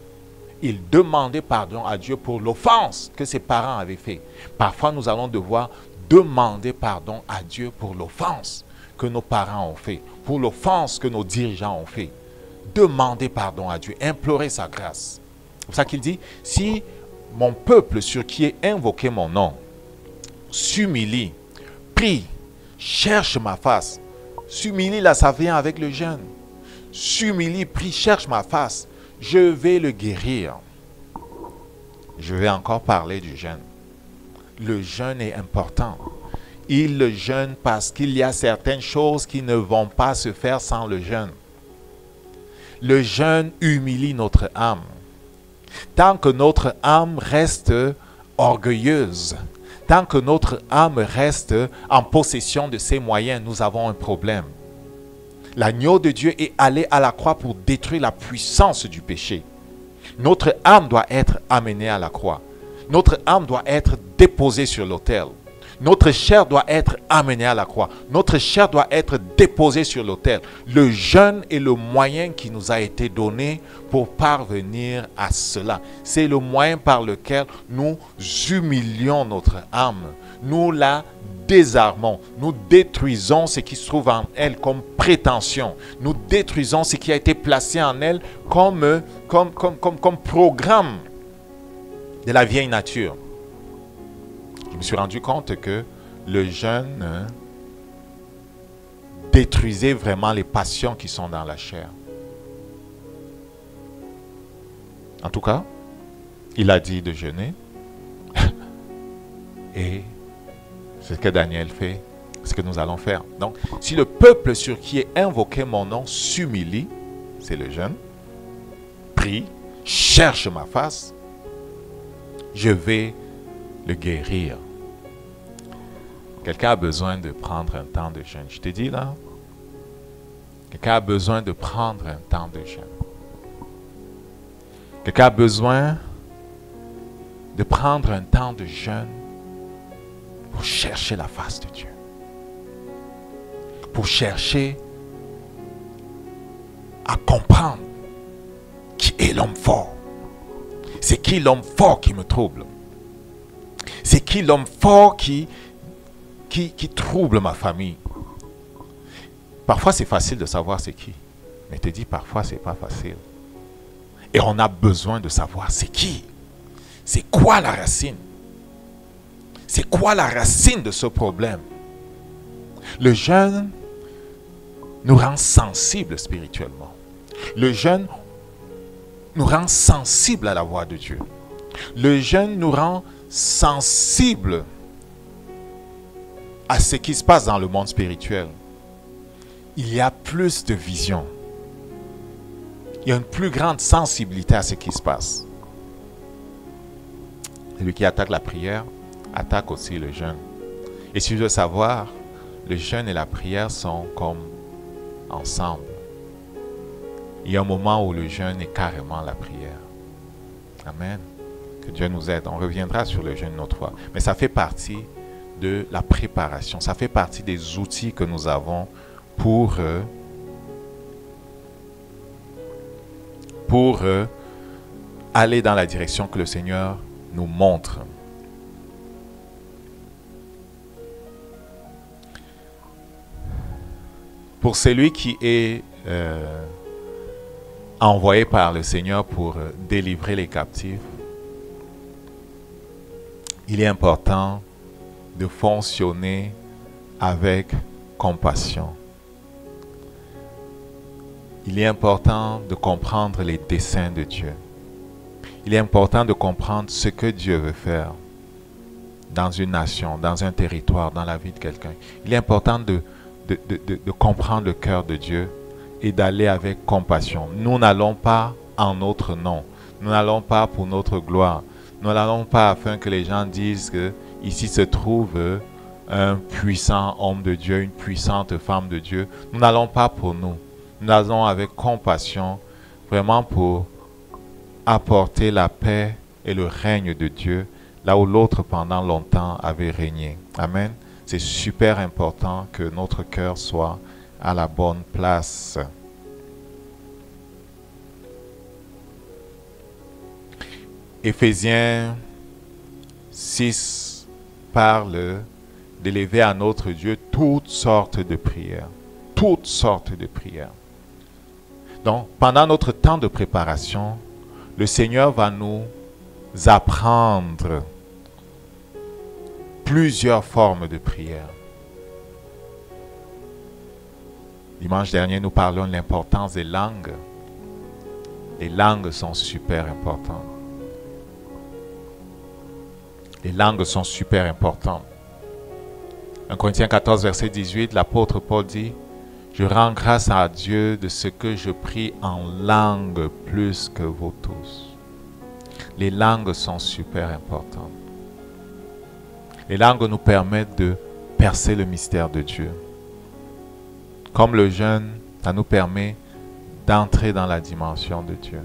Il demandait pardon à Dieu pour l'offense que ses parents avaient fait. Parfois, nous allons devoir demander pardon à Dieu pour l'offense que nos parents ont fait, pour l'offense que nos dirigeants ont fait. Demandez pardon à Dieu, implorer sa grâce. C'est pour ça qu'il dit, si mon peuple sur qui est invoqué mon nom s'humilie, prie, cherche ma face. S'humilie là, ça vient avec le jeûne. S'humilie, prie, cherche ma face. Je vais le guérir. Je vais encore parler du jeûne. Le jeûne est important. Il le jeûne parce qu'il y a certaines choses qui ne vont pas se faire sans le jeûne. Le jeûne humilie notre âme. Tant que notre âme reste orgueilleuse, tant que notre âme reste en possession de ses moyens, nous avons un problème. L'agneau de Dieu est allé à la croix pour détruire la puissance du péché. Notre âme doit être amenée à la croix. Notre âme doit être déposée sur l'autel. Notre chair doit être amenée à la croix. Notre chair doit être déposée sur l'autel. Le jeûne est le moyen qui nous a été donné pour parvenir à cela. C'est le moyen par lequel nous humilions notre âme. Nous la désarmons. Nous détruisons ce qui se trouve en elle comme prétention. Nous détruisons ce qui a été placé en elle comme programme de la vieille nature. Je me suis rendu compte que le jeûne détruisait vraiment les passions qui sont dans la chair. En tout cas, il a dit de jeûner. Et c'est ce que Daniel fait, c'est ce que nous allons faire. Donc, si le peuple sur qui est invoqué mon nom s'humilie, c'est le jeûne, prie, cherche ma face, je vais le guérir. Quelqu'un a besoin de prendre un temps de jeûne. Je te dis là, quelqu'un a besoin de prendre un temps de jeûne. Quelqu'un a besoin de prendre un temps de jeûne pour chercher la face de Dieu. Pour chercher à comprendre qui est l'homme fort. C'est qui l'homme fort qui me trouble? C'est qui l'homme fort qui trouble ma famille? Parfois c'est facile de savoir c'est qui. Mais te dis parfois c'est pas facile. Et on a besoin de savoir c'est qui. C'est quoi la racine? C'est quoi la racine de ce problème? Le jeûne nous rend sensibles spirituellement. Le jeûne nous rend sensibles à la voix de Dieu. Le jeûne nous rend sensibles à ce qui se passe dans le monde spirituel. Il y a plus de vision. Il y a une plus grande sensibilité à ce qui se passe. Celui qui attaque la prière attaque aussi le jeûne. Et si tu veux savoir, le jeûne et la prière sont comme ensemble. Il y a un moment où le jeûne est carrément la prière. Amen. Que Dieu nous aide. On reviendra sur le jeûne une autre fois. Mais ça fait partie de la préparation. Ça fait partie des outils que nous avons pour aller dans la direction que le Seigneur nous montre. Pour celui qui est envoyé par le Seigneur pour délivrer les captifs, il est important de fonctionner avec compassion. Il est important de comprendre les desseins de Dieu. Il est important de comprendre ce que Dieu veut faire dans une nation, dans un territoire, dans la vie de quelqu'un. Il est important de comprendre le cœur de Dieu et d'aller avec compassion. Nous n'allons pas en notre nom. Nous n'allons pas pour notre gloire. Nous n'allons pas afin que les gens disent que ici se trouve un puissant homme de Dieu, une puissante femme de Dieu. Nous n'allons pas pour nous. Nous allons avec compassion, vraiment pour apporter la paix et le règne de Dieu là où l'autre pendant longtemps avait régné. Amen. C'est super important que notre cœur soit à la bonne place. Éphésiens 6 parle d'élever à notre Dieu toutes sortes de prières. Toutes sortes de prières. Donc, pendant notre temps de préparation, le Seigneur va nous apprendre plusieurs formes de prière. Dimanche dernier, nous parlons de l'importance des langues. Les langues sont super importantes. Les langues sont super importantes. 1 Corinthiens 14, verset 18, l'apôtre Paul dit: « Je rends grâce à Dieu de ce que je prie en langue plus que vous tous. » Les langues sont super importantes. Les langues nous permettent de percer le mystère de Dieu. Comme le jeûne, ça nous permet d'entrer dans la dimension de Dieu.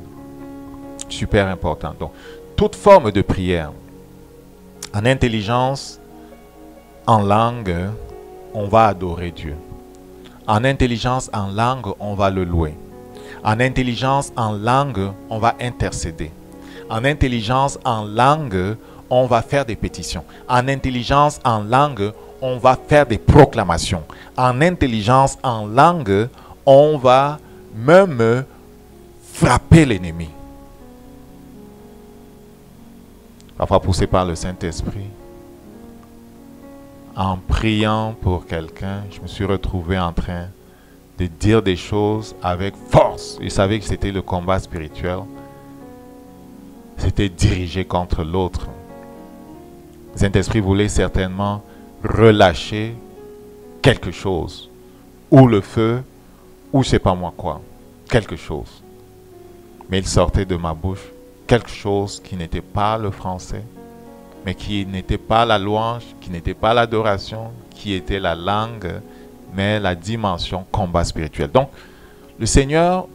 Super important. Donc, toute forme de prière, en intelligence, en langue, on va adorer Dieu. En intelligence, en langue, on va le louer. En intelligence, en langue, on va intercéder. En intelligence, en langue, on va faire des pétitions. En intelligence, en langue, on va faire des proclamations. En intelligence, en langue, on va même frapper l'ennemi. Parfois poussé par le Saint-Esprit. En priant pour quelqu'un, je me suis retrouvé en train de dire des choses avec force. Je savais que c'était le combat spirituel. C'était dirigé contre l'autre. Le Saint-Esprit voulait certainement relâcher quelque chose. Ou le feu, ou je ne sais pas moi quoi. Quelque chose. Mais il sortait de ma bouche quelque chose qui n'était pas le français, mais qui n'était pas la louange, qui n'était pas l'adoration, qui était la langue, mais la dimension combat spirituel. Donc, le Seigneur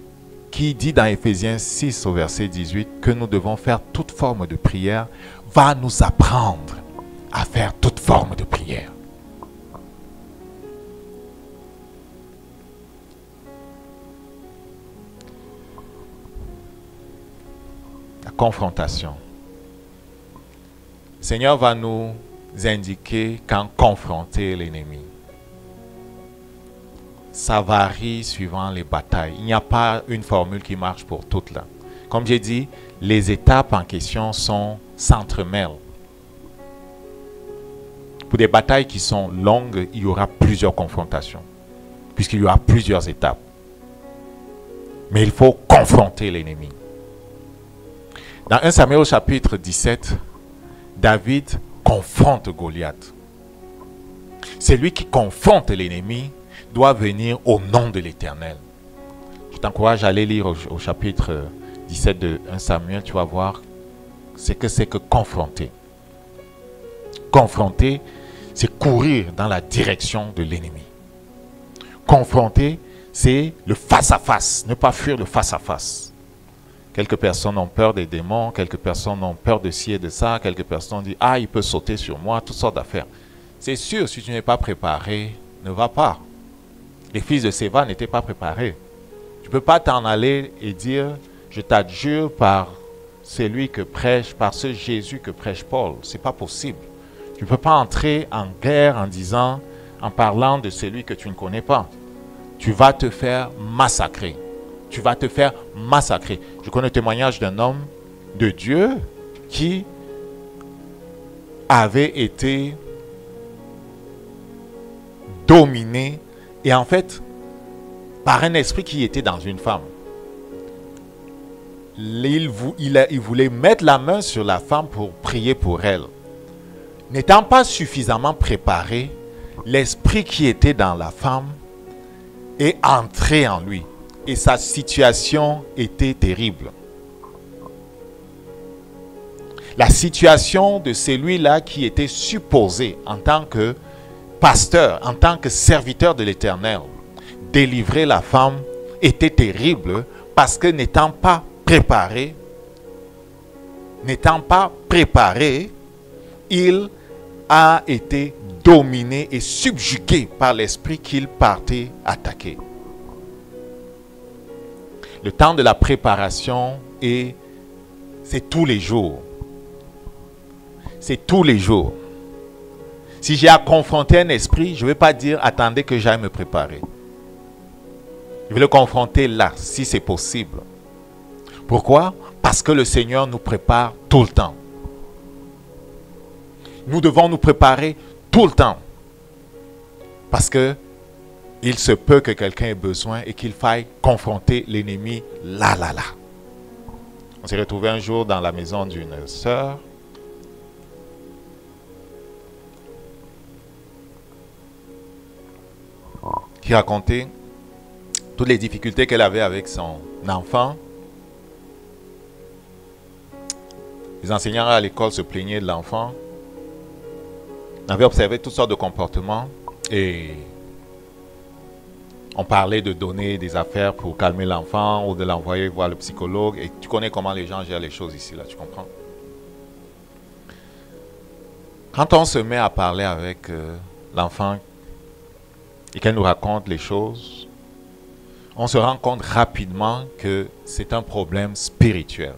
qui dit dans Éphésiens 6 au verset 18 que nous devons faire toute forme de prière, va nous apprendre à faire toute forme de prière. La confrontation. Le Seigneur va nous indiquer quand confronter l'ennemi. Ça varie suivant les batailles. Il n'y a pas une formule qui marche pour toutes là. Comme j'ai dit, les étapes en question s'entremêlent. Pour des batailles qui sont longues, il y aura plusieurs confrontations, puisqu'il y aura plusieurs étapes. Mais il faut confronter l'ennemi. Dans 1 Samuel au chapitre 17, David confronte Goliath. Celui qui confronte l'ennemi doit venir au nom de l'Éternel. Je t'encourage à aller lire au chapitre 17 de 1 Samuel, tu vas voir ce que c'est que confronter. Confronter, c'est courir dans la direction de l'ennemi. Confronter, c'est le face-à-face, ne pas fuir le face-à-face. Quelques personnes ont peur des démons, quelques personnes ont peur de ci et de ça, quelques personnes disent « Ah, il peut sauter sur moi », toutes sortes d'affaires. C'est sûr, si tu n'es pas préparé, ne va pas. Les fils de Séva n'étaient pas préparés. Tu ne peux pas t'en aller et dire « Je t'adjure par celui que prêche, par ce Jésus que prêche Paul ». Ce n'est pas possible. Tu ne peux pas entrer en guerre en disant, en parlant de celui que tu ne connais pas. Tu vas te faire massacrer. Tu vas te faire massacrer. Je connais le témoignage d'un homme de Dieu qui avait été dominé et en fait par un esprit qui était dans une femme. Il voulait mettre la main sur la femme pour prier pour elle. N'étant pas suffisamment préparé, l'esprit qui était dans la femme est entré en lui. Et sa situation était terrible. La situation de celui-là qui était supposé en tant que pasteur, en tant que serviteur de l'Éternel, délivrer la femme était terrible parce que n'étant pas préparé, il a été dominé et subjugué par l'esprit qu'il partait attaquer. Le temps de la préparation, c'est tous les jours. C'est tous les jours. Si j'ai à confronter un esprit, je ne vais pas dire, attendez que j'aille me préparer. Je vais le confronter là, si c'est possible. Pourquoi? Parce que le Seigneur nous prépare tout le temps. Nous devons nous préparer tout le temps. Parce que il se peut que quelqu'un ait besoin et qu'il faille confronter l'ennemi là. On s'est retrouvé un jour dans la maison d'une sœur. Qui racontait toutes les difficultés qu'elle avait avec son enfant. Les enseignants à l'école se plaignaient de l'enfant. On avait observé toutes sortes de comportements et on parlait de donner des affaires pour calmer l'enfant ou de l'envoyer voir le psychologue. Et tu connais comment les gens gèrent les choses ici, là, tu comprends? Quand on se met à parler avec l'enfant et qu'elle nous raconte les choses, on se rend compte rapidement que c'est un problème spirituel.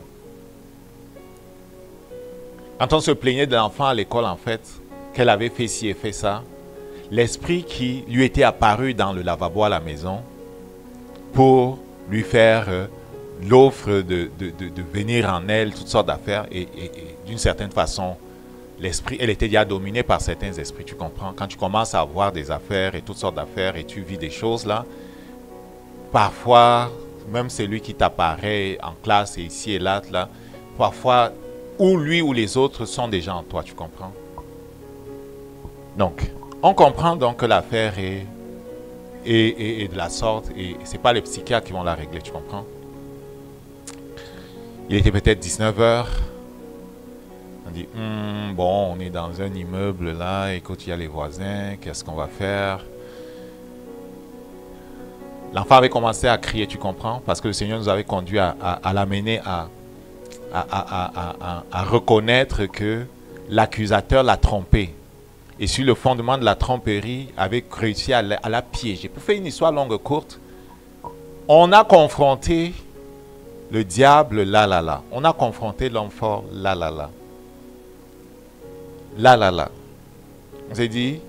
Quand on se plaignait de l'enfant à l'école, en fait, qu'elle avait fait ci et fait ça, l'esprit qui lui était apparu dans le lavabo à la maison pour lui faire l'offre de venir en elle, toutes sortes d'affaires, et d'une certaine façon, l'esprit, elle était déjà dominée par certains esprits, tu comprends? Quand tu commences à avoir des affaires et toutes sortes d'affaires et tu vis des choses là, parfois, même celui qui t'apparaît en classe et ici et là, parfois, ou lui ou les autres sont déjà en toi, tu comprends? Donc, on comprend donc que l'affaire est de la sorte et ce n'est pas les psychiatres qui vont la régler, tu comprends? Il était peut-être 19h. On dit, bon, on est dans un immeuble là, écoute, il y a les voisins, qu'est-ce qu'on va faire? L'enfant avait commencé à crier, tu comprends? Parce que le Seigneur nous avait conduit à l'amener à reconnaître que l'accusateur l'a trompé. Et sur le fondement de la tromperie, avait réussi à la piéger. Pour faire une histoire longue courte, on a confronté le diable là. On a confronté l'homme fort là. On s'est dit,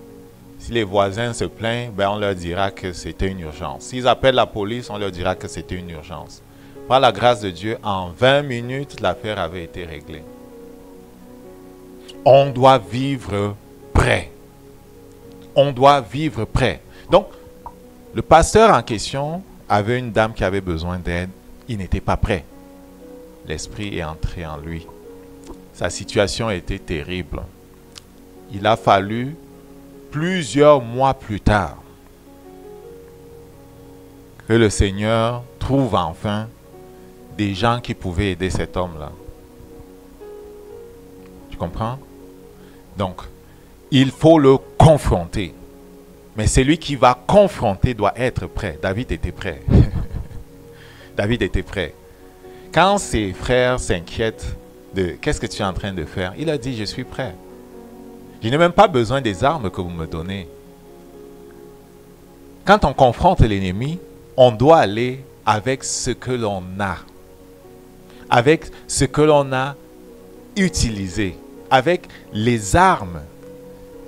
si les voisins se plaignent, ben on leur dira que c'était une urgence. S'ils appellent la police, on leur dira que c'était une urgence. Par la grâce de Dieu, en 20 minutes, l'affaire avait été réglée. On doit vivre prêt. On doit vivre prêt. Donc, le pasteur en question avait une dame qui avait besoin d'aide. Il n'était pas prêt. L'esprit est entré en lui. Sa situation était terrible. Il a fallu plusieurs mois plus tard que le Seigneur trouve enfin des gens qui pouvaient aider cet homme-là. Tu comprends? Donc, il faut le confronter. Mais celui qui va confronter doit être prêt. David était prêt. David était prêt. Quand ses frères s'inquiètent de qu'est-ce que tu es en train de faire, il a dit, je suis prêt. Je n'ai même pas besoin des armes que vous me donnez. Quand on confronte l'ennemi, on doit aller avec ce que l'on a. Avec ce que l'on a utilisé. Avec les armes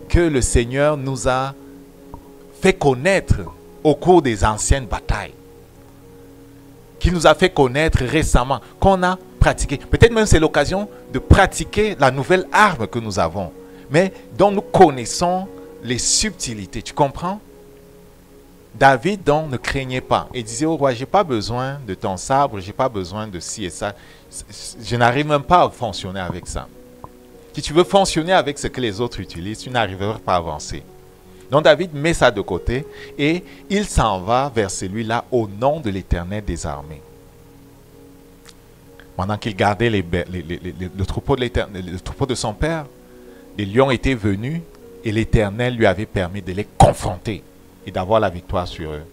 que le Seigneur nous a fait connaître au cours des anciennes batailles. Qui nous a fait connaître récemment, qu'on a pratiqué. Peut-être même c'est l'occasion de pratiquer la nouvelle arme que nous avons, mais dont nous connaissons les subtilités. Tu comprends? David donc ne craignait pas et disait au roi, j'ai pas besoin de ton sabre, j'ai pas besoin de ci et ça. Je n'arrive même pas à fonctionner avec ça. Si tu veux fonctionner avec ce que les autres utilisent, tu n'arriveras pas à avancer. Donc David met ça de côté et il s'en va vers celui-là au nom de l'Éternel des armées. Pendant qu'il gardait le troupeau de son père, les lions étaient venus et l'Éternel lui avait permis de les confronter et d'avoir la victoire sur eux.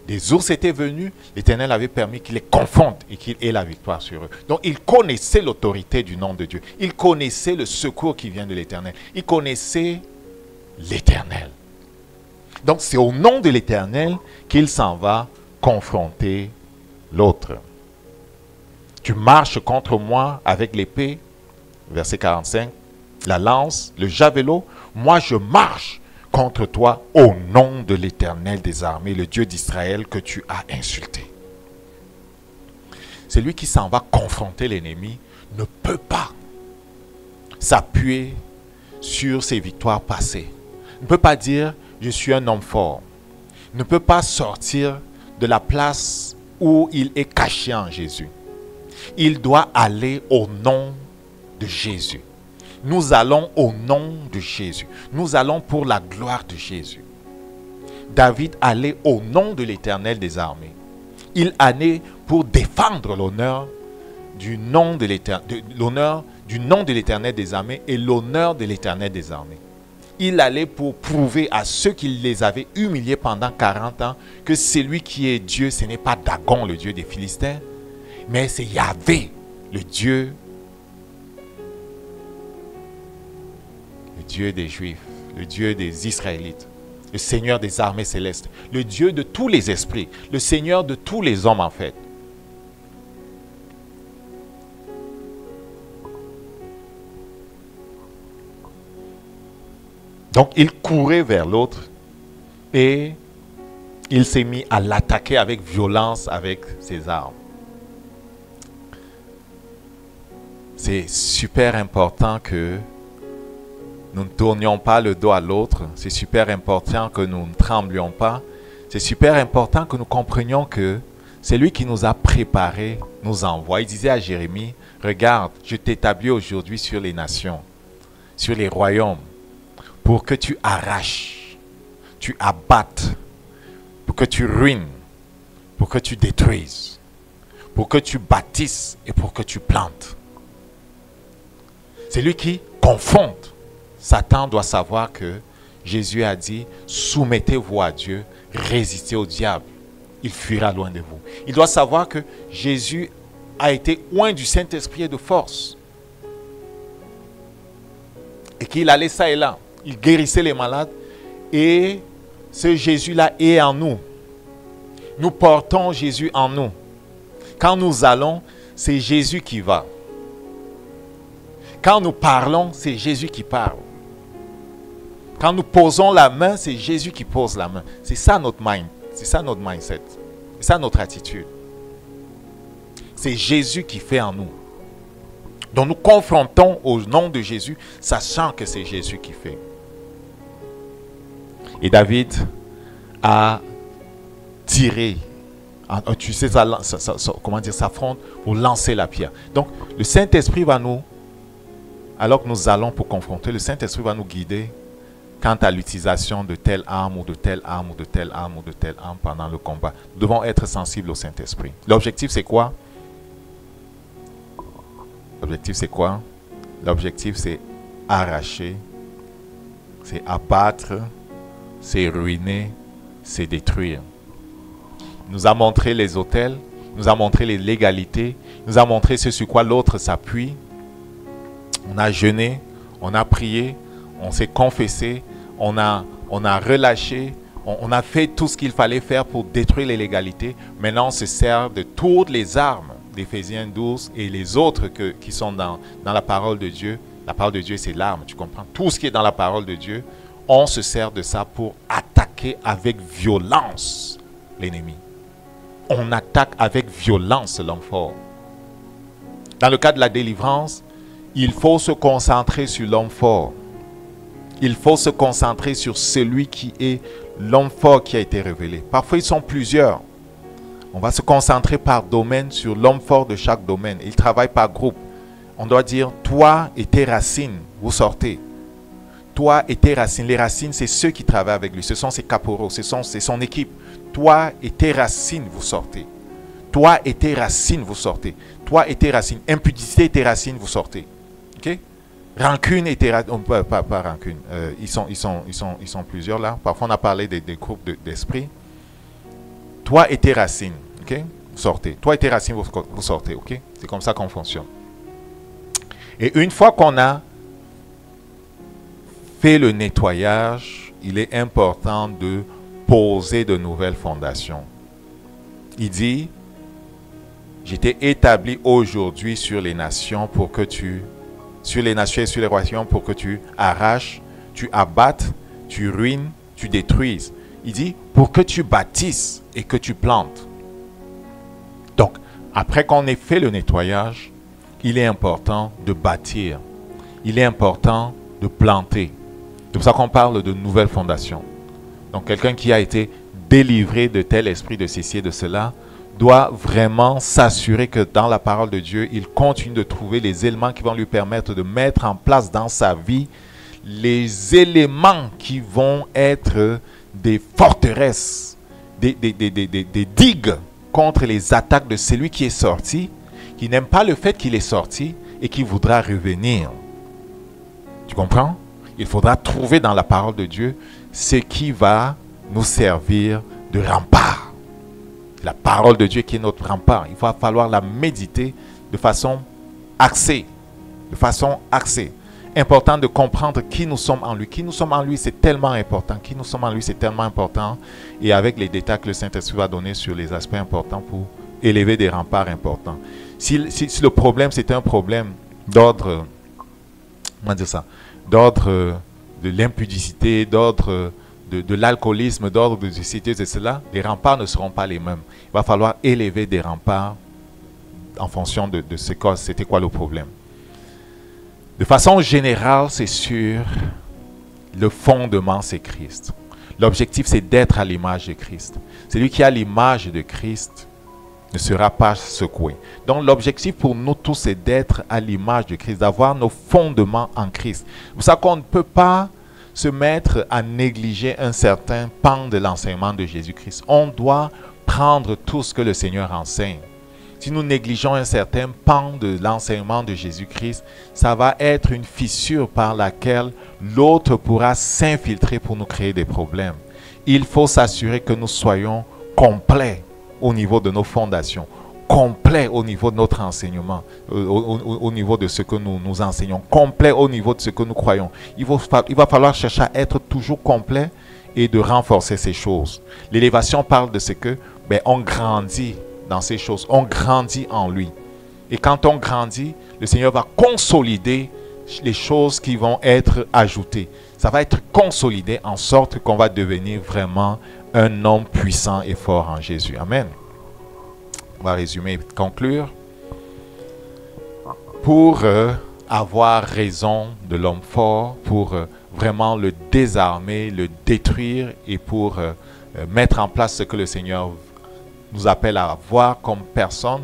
Des ours étaient venus, l'Éternel avait permis qu'il les confronte et qu'il ait la victoire sur eux. Donc il connaissait l'autorité du nom de Dieu. Il connaissait le secours qui vient de l'Éternel. Il connaissait l'Éternel. Donc c'est au nom de l'Éternel qu'il s'en va confronter l'autre. Tu marches contre moi avec l'épée, verset 45, la lance, le javelot. Moi je marche contre toi au nom de l'Éternel des armées, le Dieu d'Israël que tu as insulté. Celui qui s'en va confronter l'ennemi ne peut pas s'appuyer sur ses victoires passées. Ne peut pas dire je suis un homme fort. Ne peut pas sortir de la place où il est caché en Jésus. Il doit aller au nom de Jésus. Nous allons au nom de Jésus. Nous allons pour la gloire de Jésus. David allait au nom de l'Éternel des armées. Il allait pour défendre l'honneur du nom de l'Éternel des armées et l'honneur de l'Éternel des armées. Il allait pour prouver à ceux qui les avaient humiliés pendant 40 ans que celui qui est Dieu, ce n'est pas Dagon, le Dieu des Philistins, mais c'est Yahvé, le Dieu des Juifs, le Dieu des Israélites, le Seigneur des armées célestes, le Dieu de tous les esprits, le Seigneur de tous les hommes en fait. Donc il courait vers l'autre et il s'est mis à l'attaquer avec violence avec ses armes. C'est super important que nous ne tournions pas le dos à l'autre. C'est super important que nous ne tremblions pas. C'est super important que nous comprenions que c'est lui qui nous a préparés, nous envoie. Il disait à Jérémie, regarde, je t'établis aujourd'hui sur les nations, sur les royaumes, pour que tu arraches, tu abattes, pour que tu ruines, pour que tu détruises, pour que tu bâtisses et pour que tu plantes. C'est lui qui confronte. Satan doit savoir que Jésus a dit, soumettez-vous à Dieu, résistez au diable, il fuira loin de vous. Il doit savoir que Jésus a été oint du Saint-Esprit et de force. Et qu'il allait ça et là. Il guérissait les malades. Et ce Jésus-là est en nous. Nous portons Jésus en nous. Quand nous allons, c'est Jésus qui va. Quand nous parlons, c'est Jésus qui parle. Quand nous posons la main, c'est Jésus qui pose la main. C'est ça notre mind. C'est ça notre mindset. C'est ça notre attitude. C'est Jésus qui fait en nous. Donc nous confrontons au nom de Jésus, sachant que c'est Jésus qui fait. Et David a tiré, tu sais, s'affronte pour lancer la pierre. Donc le Saint-Esprit va nous, alors que nous allons pour confronter, le Saint-Esprit va nous guider quant à l'utilisation de telle arme ou de telle arme ou de telle arme ou de telle arme pendant le combat. Nous devons être sensibles au Saint-Esprit. L'objectif c'est quoi? L'objectif c'est quoi? L'objectif c'est arracher, c'est abattre, c'est ruiner, c'est détruire. Il nous a montré les autels, il nous a montré les légalités, il nous a montré ce sur quoi l'autre s'appuie. On a jeûné, on a prié, on s'est confessé, on a relâché, on a fait tout ce qu'il fallait faire pour détruire les légalités. Maintenant, on se sert de toutes les armes d'Éphésiens 12 et les autres qui sont dans la parole de Dieu. La parole de Dieu, c'est l'arme, tu comprends? Tout ce qui est dans la parole de Dieu, on se sert de ça pour attaquer avec violence l'ennemi. On attaque avec violence l'homme fort. Dans le cas de la délivrance, il faut se concentrer sur l'homme fort. Il faut se concentrer sur celui qui est l'homme fort qui a été révélé. Parfois, ils sont plusieurs. On va se concentrer par domaine sur l'homme fort de chaque domaine. Ils travaillent par groupe. On doit dire, toi et tes racines, vous sortez. Toi et tes racines. Les racines, c'est ceux qui travaillent avec lui. Ce sont ses caporaux, c'est son équipe. Toi et tes racines, vous sortez. Toi et tes racines, vous sortez. Toi et tes racines. Impudicité et tes racines, vous sortez. Ok? Rancune et tes racines. Pas rancune. Ils sont plusieurs là. Parfois, on a parlé des groupes d'esprit. Toi et tes racines, ok? Vous sortez. Toi et tes racines, vous sortez, ok? C'est comme ça qu'on fonctionne. Et une fois qu'on a fait le nettoyage, il est important de poser de nouvelles fondations. Il dit, je t'ai établi aujourd'hui sur les nations pour que sur les nations et sur les royaumes pour que tu arraches, tu abattes, tu ruines, tu détruises. Il dit, pour que tu bâtisses et que tu plantes. Donc, après qu'on ait fait le nettoyage, il est important de bâtir. Il est important de planter. C'est pour ça qu'on parle de nouvelles fondations. Donc, quelqu'un qui a été délivré de tel esprit, de ceci et de cela, doit vraiment s'assurer que dans la parole de Dieu, il continue de trouver les éléments qui vont lui permettre de mettre en place dans sa vie les éléments qui vont être des forteresses, des digues contre les attaques de celui qui est sorti, qui n'aime pas le fait qu'il est sorti et qui voudra revenir. Tu comprends? Il faudra trouver dans la parole de Dieu ce qui va nous servir de rempart. La parole de Dieu qui est notre rempart. Il va falloir la méditer de façon axée. De façon axée. Important de comprendre qui nous sommes en lui. Qui nous sommes en lui, c'est tellement important. Qui nous sommes en lui, c'est tellement important. Et avec les détails que le Saint-Esprit va donner sur les aspects importants pour élever des remparts importants. Si le problème, c'est un problème d'ordre, comment dire ça, d'ordre de l'impudicité, d'ordre de l'alcoolisme, d'ordre de ceci et cela, les remparts ne seront pas les mêmes. Il va falloir élever des remparts en fonction de ce que c'était quoi le problème. De façon générale, c'est sûr, le fondement, c'est Christ. L'objectif, c'est d'être à l'image de Christ. Celui qui a l'image de Christ ne sera pas secoué. Donc, l'objectif pour nous tous, c'est d'être à l'image de Christ, d'avoir nos fondements en Christ. C'est pour ça qu'on ne peut pas se mettre à négliger un certain pan de l'enseignement de Jésus-Christ. On doit prendre tout ce que le Seigneur enseigne. Si nous négligeons un certain pan de l'enseignement de Jésus-Christ, ça va être une fissure par laquelle l'autre pourra s'infiltrer pour nous créer des problèmes. Il faut s'assurer que nous soyons complets au niveau de nos fondations, complets au niveau de notre enseignement, au niveau de ce que nous enseignons, complets au niveau de ce que nous croyons. Il va falloir chercher à être toujours complet et de renforcer ces choses. L'élévation parle de ce que on grandit dans ces choses, on grandit en lui. Et quand on grandit, le Seigneur va consolider les choses qui vont être ajoutées. Ça va être consolidé en sorte qu'on va devenir vraiment un homme puissant et fort en Jésus. Amen. On va résumer et conclure. Pour avoir raison de l'homme fort, pour vraiment le désarmer, le détruire et pour mettre en place ce que le Seigneur nous appelle à avoir comme personne,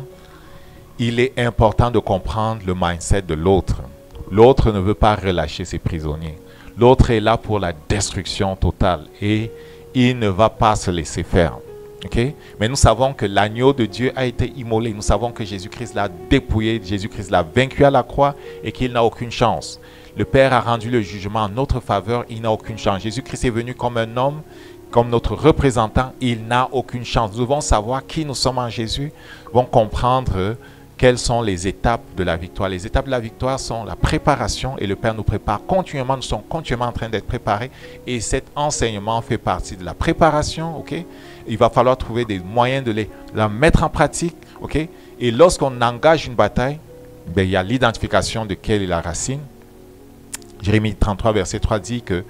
il est important de comprendre le mindset de l'autre. L'autre ne veut pas relâcher ses prisonniers. L'autre est là pour la destruction totale et il ne va pas se laisser faire. Okay? Mais nous savons que l'agneau de Dieu a été immolé. Nous savons que Jésus-Christ l'a dépouillé, Jésus-Christ l'a vaincu à la croix et qu'il n'a aucune chance. Le Père a rendu le jugement en notre faveur, il n'a aucune chance. Jésus-Christ est venu comme un homme, comme notre représentant, il n'a aucune chance. Nous devons savoir qui nous sommes en Jésus, nous devons comprendre quelles sont les étapes de la victoire. Les étapes de la victoire sont la préparation et le Père nous prépare continuellement, nous sommes continuellement en train d'être préparés et cet enseignement fait partie de la préparation, ok? Il va falloir trouver des moyens de la mettre en pratique, ok? Et lorsqu'on engage une bataille, ben, il y a l'identification de quelle est la racine. Jérémie 33, verset 3 dit que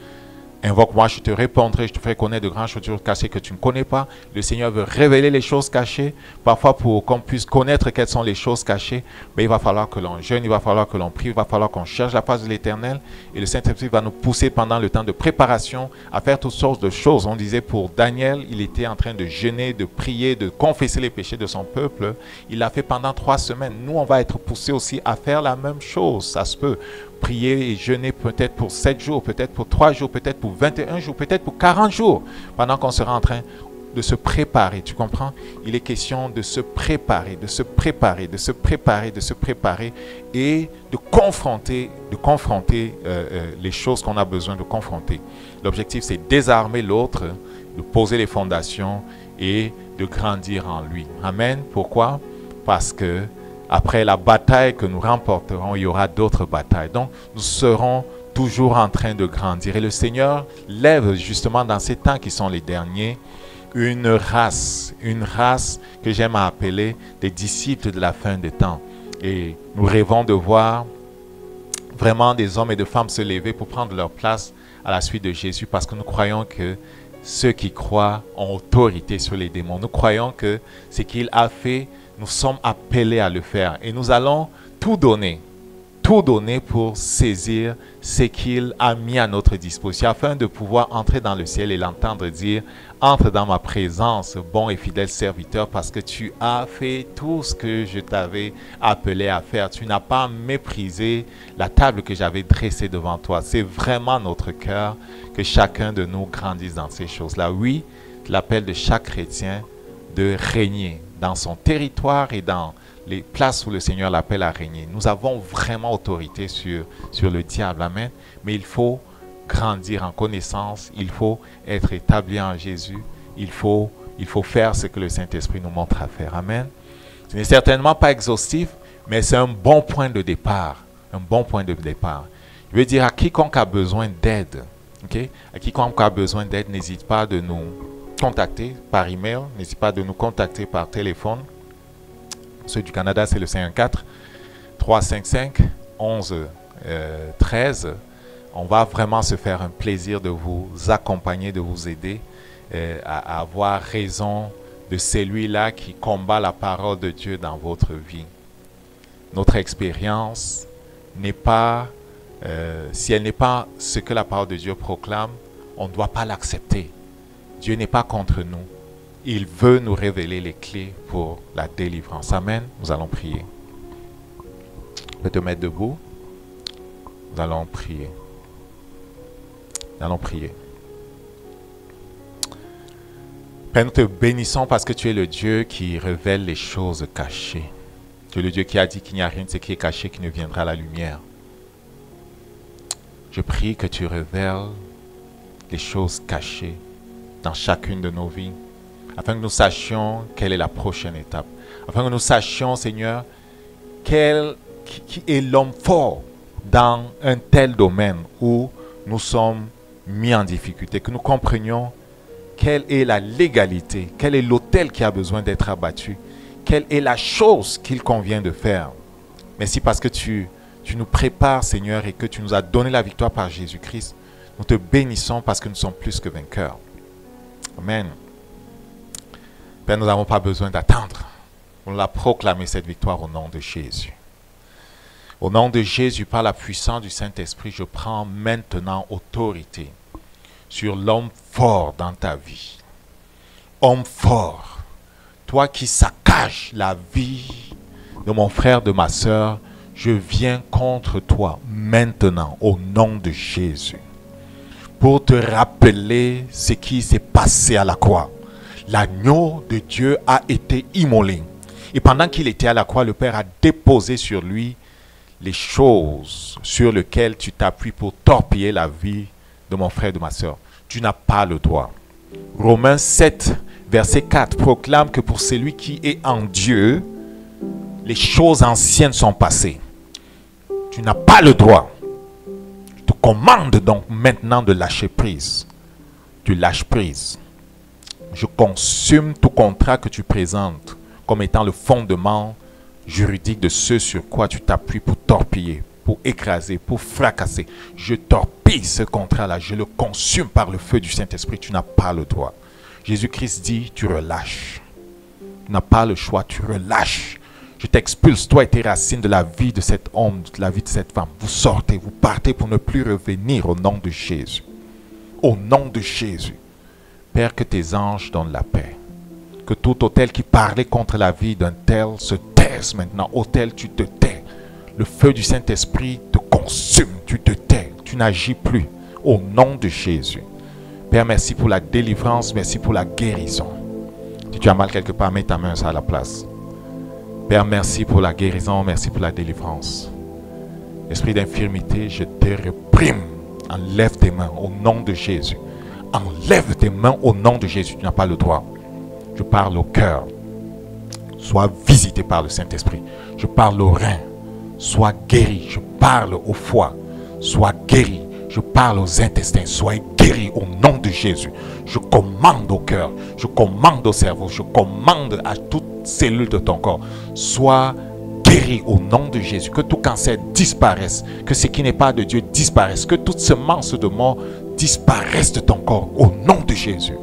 invoque-moi, je te répondrai, je te ferai connaître de grandes choses cachées que tu ne connais pas. Le Seigneur veut révéler les choses cachées, parfois pour qu'on puisse connaître quelles sont les choses cachées. Mais il va falloir que l'on jeûne, il va falloir que l'on prie, il va falloir qu'on cherche la face de l'Éternel. Et le Saint-Esprit va nous pousser pendant le temps de préparation à faire toutes sortes de choses. On disait pour Daniel, il était en train de jeûner, de prier, de confesser les péchés de son peuple. Il l'a fait pendant 3 semaines. Nous, on va être poussés aussi à faire la même chose. Ça se peut. Prier et jeûner peut-être pour 7 jours, peut-être pour 3 jours, peut-être pour 21 jours, peut-être pour 40 jours, pendant qu'on sera en train de se préparer, tu comprends? Il est question de se préparer, de se préparer, de se préparer, de se préparer et de confronter les choses qu'on a besoin de confronter. L'objectif, c'est désarmer l'autre, de poser les fondations et de grandir en lui. Amen. Pourquoi? Parce que après la bataille que nous remporterons, il y aura d'autres batailles. Donc, nous serons toujours en train de grandir. Et le Seigneur lève justement dans ces temps qui sont les derniers, une race que j'aime appeler des disciples de la fin des temps. Et nous rêvons de voir vraiment des hommes et des femmes se lever pour prendre leur place à la suite de Jésus, parce que nous croyons que ceux qui croient ont autorité sur les démons. Nous croyons que ce qu'il a fait, nous sommes appelés à le faire et nous allons tout donner pour saisir ce qu'il a mis à notre disposition afin de pouvoir entrer dans le ciel et l'entendre dire « Entre dans ma présence, bon et fidèle serviteur, parce que tu as fait tout ce que je t'avais appelé à faire. Tu n'as pas méprisé la table que j'avais dressée devant toi. » C'est vraiment notre cœur que chacun de nous grandisse dans ces choses-là. Oui, l'appel de chaque chrétien de régner dans son territoire et dans les places où le Seigneur l'appelle à régner. Nous avons vraiment autorité sur le diable. Amen. Mais il faut grandir en connaissance. Il faut être établi en Jésus. Il faut faire ce que le Saint-Esprit nous montre à faire. Amen. Ce n'est certainement pas exhaustif, mais c'est un bon point de départ. Un bon point de départ. Je veux dire à quiconque a besoin d'aide. Okay? À quiconque a besoin d'aide, n'hésite pas de nous contacter par email, n'hésite pas de nous contacter par téléphone. Ceux du Canada, c'est le 514-355-11-13. On va vraiment se faire un plaisir de vous accompagner, de vous aider à avoir raison de celui-là qui combat la parole de Dieu dans votre vie. Notre expérience n'est pas, si elle n'est pas ce que la parole de Dieu proclame, on ne doit pas l'accepter. Dieu n'est pas contre nous. Il veut nous révéler les clés pour la délivrance. Amen. Nous allons prier. Tu peux te mettre debout. Nous allons prier. Nous allons prier. Père, nous te bénissons parce que tu es le Dieu qui révèle les choses cachées. Tu es le Dieu qui a dit qu'il n'y a rien de ce qui est caché qui ne viendra à la lumière. Je prie que tu révèles les choses cachées dans chacune de nos vies, afin que nous sachions quelle est la prochaine étape, afin que nous sachions, Seigneur, qui est l'homme fort dans un tel domaine où nous sommes mis en difficulté, que nous comprenions quelle est la légalité, quel est l'autel qui a besoin d'être abattu, quelle est la chose qu'il convient de faire. Merci parce que tu nous prépares, Seigneur, et que tu nous as donné la victoire par Jésus-Christ. Nous te bénissons parce que nous sommes plus que vainqueurs. Amen. Père, nous n'avons pas besoin d'attendre. On l'a proclamé cette victoire au nom de Jésus. Au nom de Jésus, par la puissance du Saint-Esprit, je prends maintenant autorité sur l'homme fort dans ta vie. Homme fort, toi qui saccages la vie de mon frère, de ma soeur, je viens contre toi maintenant au nom de Jésus pour te rappeler ce qui s'est passé à la croix. L'agneau de Dieu a été immolé. Et pendant qu'il était à la croix, le Père a déposé sur lui les choses sur lesquelles tu t'appuies pour torpiller la vie de mon frère et de ma soeur. Tu n'as pas le droit. Romains 7, verset 4 proclame que pour celui qui est en Dieu, les choses anciennes sont passées. Tu n'as pas le droit. Je te commande donc maintenant de lâcher prise. Tu lâches prise. Je consume tout contrat que tu présentes comme étant le fondement juridique de ce sur quoi tu t'appuies pour torpiller, pour écraser, pour fracasser. Je torpille ce contrat-là, je le consume par le feu du Saint-Esprit. Tu n'as pas le droit. Jésus-Christ dit, tu relâches. Tu n'as pas le choix, tu relâches. Je t'expulse, toi et tes racines, de la vie de cet homme, de la vie de cette femme. Vous sortez, vous partez pour ne plus revenir au nom de Jésus. Au nom de Jésus. Père, que tes anges donnent la paix. Que tout autel qui parlait contre la vie d'un tel se taise maintenant. Autel, tu te tais. Le feu du Saint-Esprit te consume. Tu te tais. Tu n'agis plus. Au nom de Jésus. Père, merci pour la délivrance. Merci pour la guérison. Si tu as mal quelque part, mets ta main à la place. Père, merci pour la guérison. Merci pour la délivrance. Esprit d'infirmité, je te réprime. Enlève tes mains au nom de Jésus. Enlève tes mains au nom de Jésus. Tu n'as pas le droit. Je parle au cœur. Sois visité par le Saint-Esprit. Je parle au rein. Sois guéri. Je parle au foie. Sois guéri. Je parle aux intestins. Sois guéri au nom de Jésus. Je commande au cœur. Je commande au cerveau. Je commande à toute cellule de ton corps. Sois guéri au nom de Jésus. Que tout cancer disparaisse. Que ce qui n'est pas de Dieu disparaisse. Que toute semence de mort disparaisse de ton corps au nom de Jésus.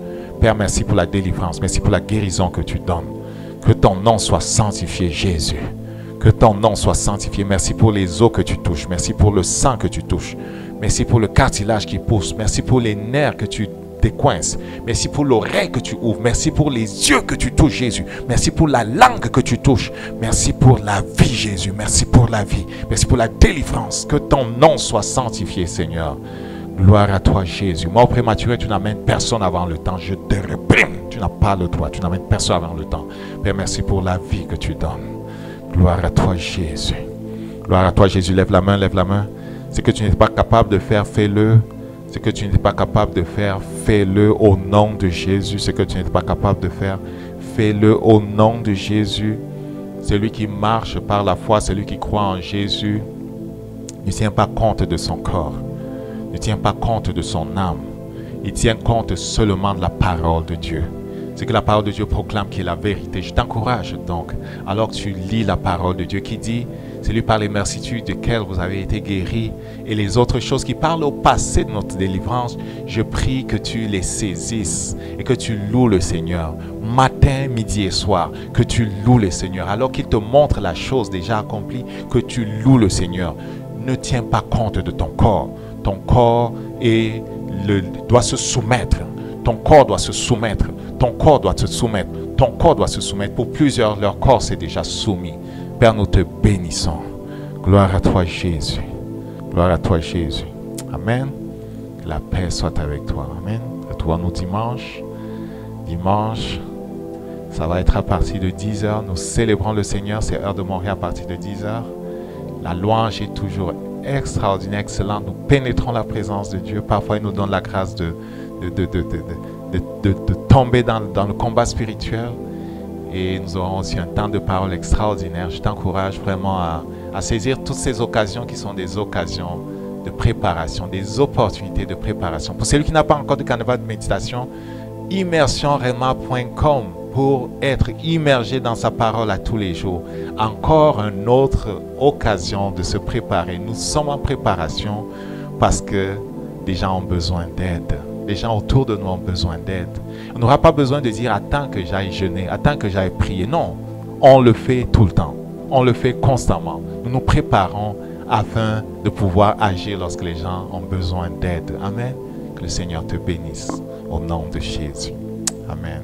Père, merci pour la délivrance. Merci pour la guérison que tu donnes. Que ton nom soit sanctifié, Jésus. Que ton nom soit sanctifié. Merci pour les os que tu touches. Merci pour le sang que tu touches. Merci pour le cartilage qui pousse. Merci pour les nerfs que tu décoinces. Merci pour l'oreille que tu ouvres. Merci pour les yeux que tu touches, Jésus. Merci pour la langue que tu touches. Merci pour la vie, Jésus. Merci pour la vie. Merci pour la délivrance. Que ton nom soit sanctifié, Seigneur. Gloire à toi, Jésus. Mort prématuré, tu n'amènes personne avant le temps. Je te réprime. Tu n'as pas le droit. Tu n'amènes personne avant le temps. Père, merci pour la vie que tu donnes. Gloire à toi, Jésus. Gloire à toi, Jésus. Lève la main, lève la main. Ce que tu n'es pas capable de faire, fais-le. Ce que tu n'es pas capable de faire, fais-le au nom de Jésus. Ce que tu n'es pas capable de faire, fais-le au nom de Jésus. Celui qui marche par la foi, celui qui croit en Jésus, ne tient pas compte de son corps. Ne tient pas compte de son âme. Il tient compte seulement de la parole de Dieu. C'est que la parole de Dieu proclame qui est la vérité. Je t'encourage donc, alors que tu lis la parole de Dieu qui dit, c'est lui par les mercitudes desquelles vous avez été guéris et les autres choses qui parlent au passé de notre délivrance, je prie que tu les saisisses et que tu loues le Seigneur. Matin, midi et soir, que tu loues le Seigneur. Alors qu'il te montre la chose déjà accomplie, que tu loues le Seigneur. Ne tiens pas compte de ton corps. Ton corps doit se soumettre. Ton corps doit se soumettre. Ton corps doit se soumettre. Ton corps doit se soumettre. Pour plusieurs, leur corps s'est déjà soumis. Père, nous te bénissons. Gloire à toi, Jésus. Gloire à toi, Jésus. Amen. Que la paix soit avec toi. Amen. Retrouve-nous dimanche. Dimanche, ça va être à partir de 10h. Nous célébrons le Seigneur. C'est heure de Montréal à partir de 10h. La louange est toujours extraordinaire, excellente. Nous pénétrons la présence de Dieu. Parfois, il nous donne la grâce de tomber dans le combat spirituel. Et nous aurons aussi un temps de parole extraordinaire. Je t'encourage vraiment à saisir toutes ces occasions qui sont des occasions de préparation, des opportunités de préparation. Pour celui qui n'a pas encore de canevas de méditation, immersionrema.com pour être immergé dans sa parole à tous les jours. Encore une autre occasion de se préparer. Nous sommes en préparation parce que des gens ont besoin d'aide. Les gens autour de nous ont besoin d'aide. On n'aura pas besoin de dire « attends que j'aille jeûner, attends que j'aille prier ». Non, on le fait tout le temps. On le fait constamment. Nous nous préparons afin de pouvoir agir lorsque les gens ont besoin d'aide. Amen. Que le Seigneur te bénisse au nom de Jésus. Amen.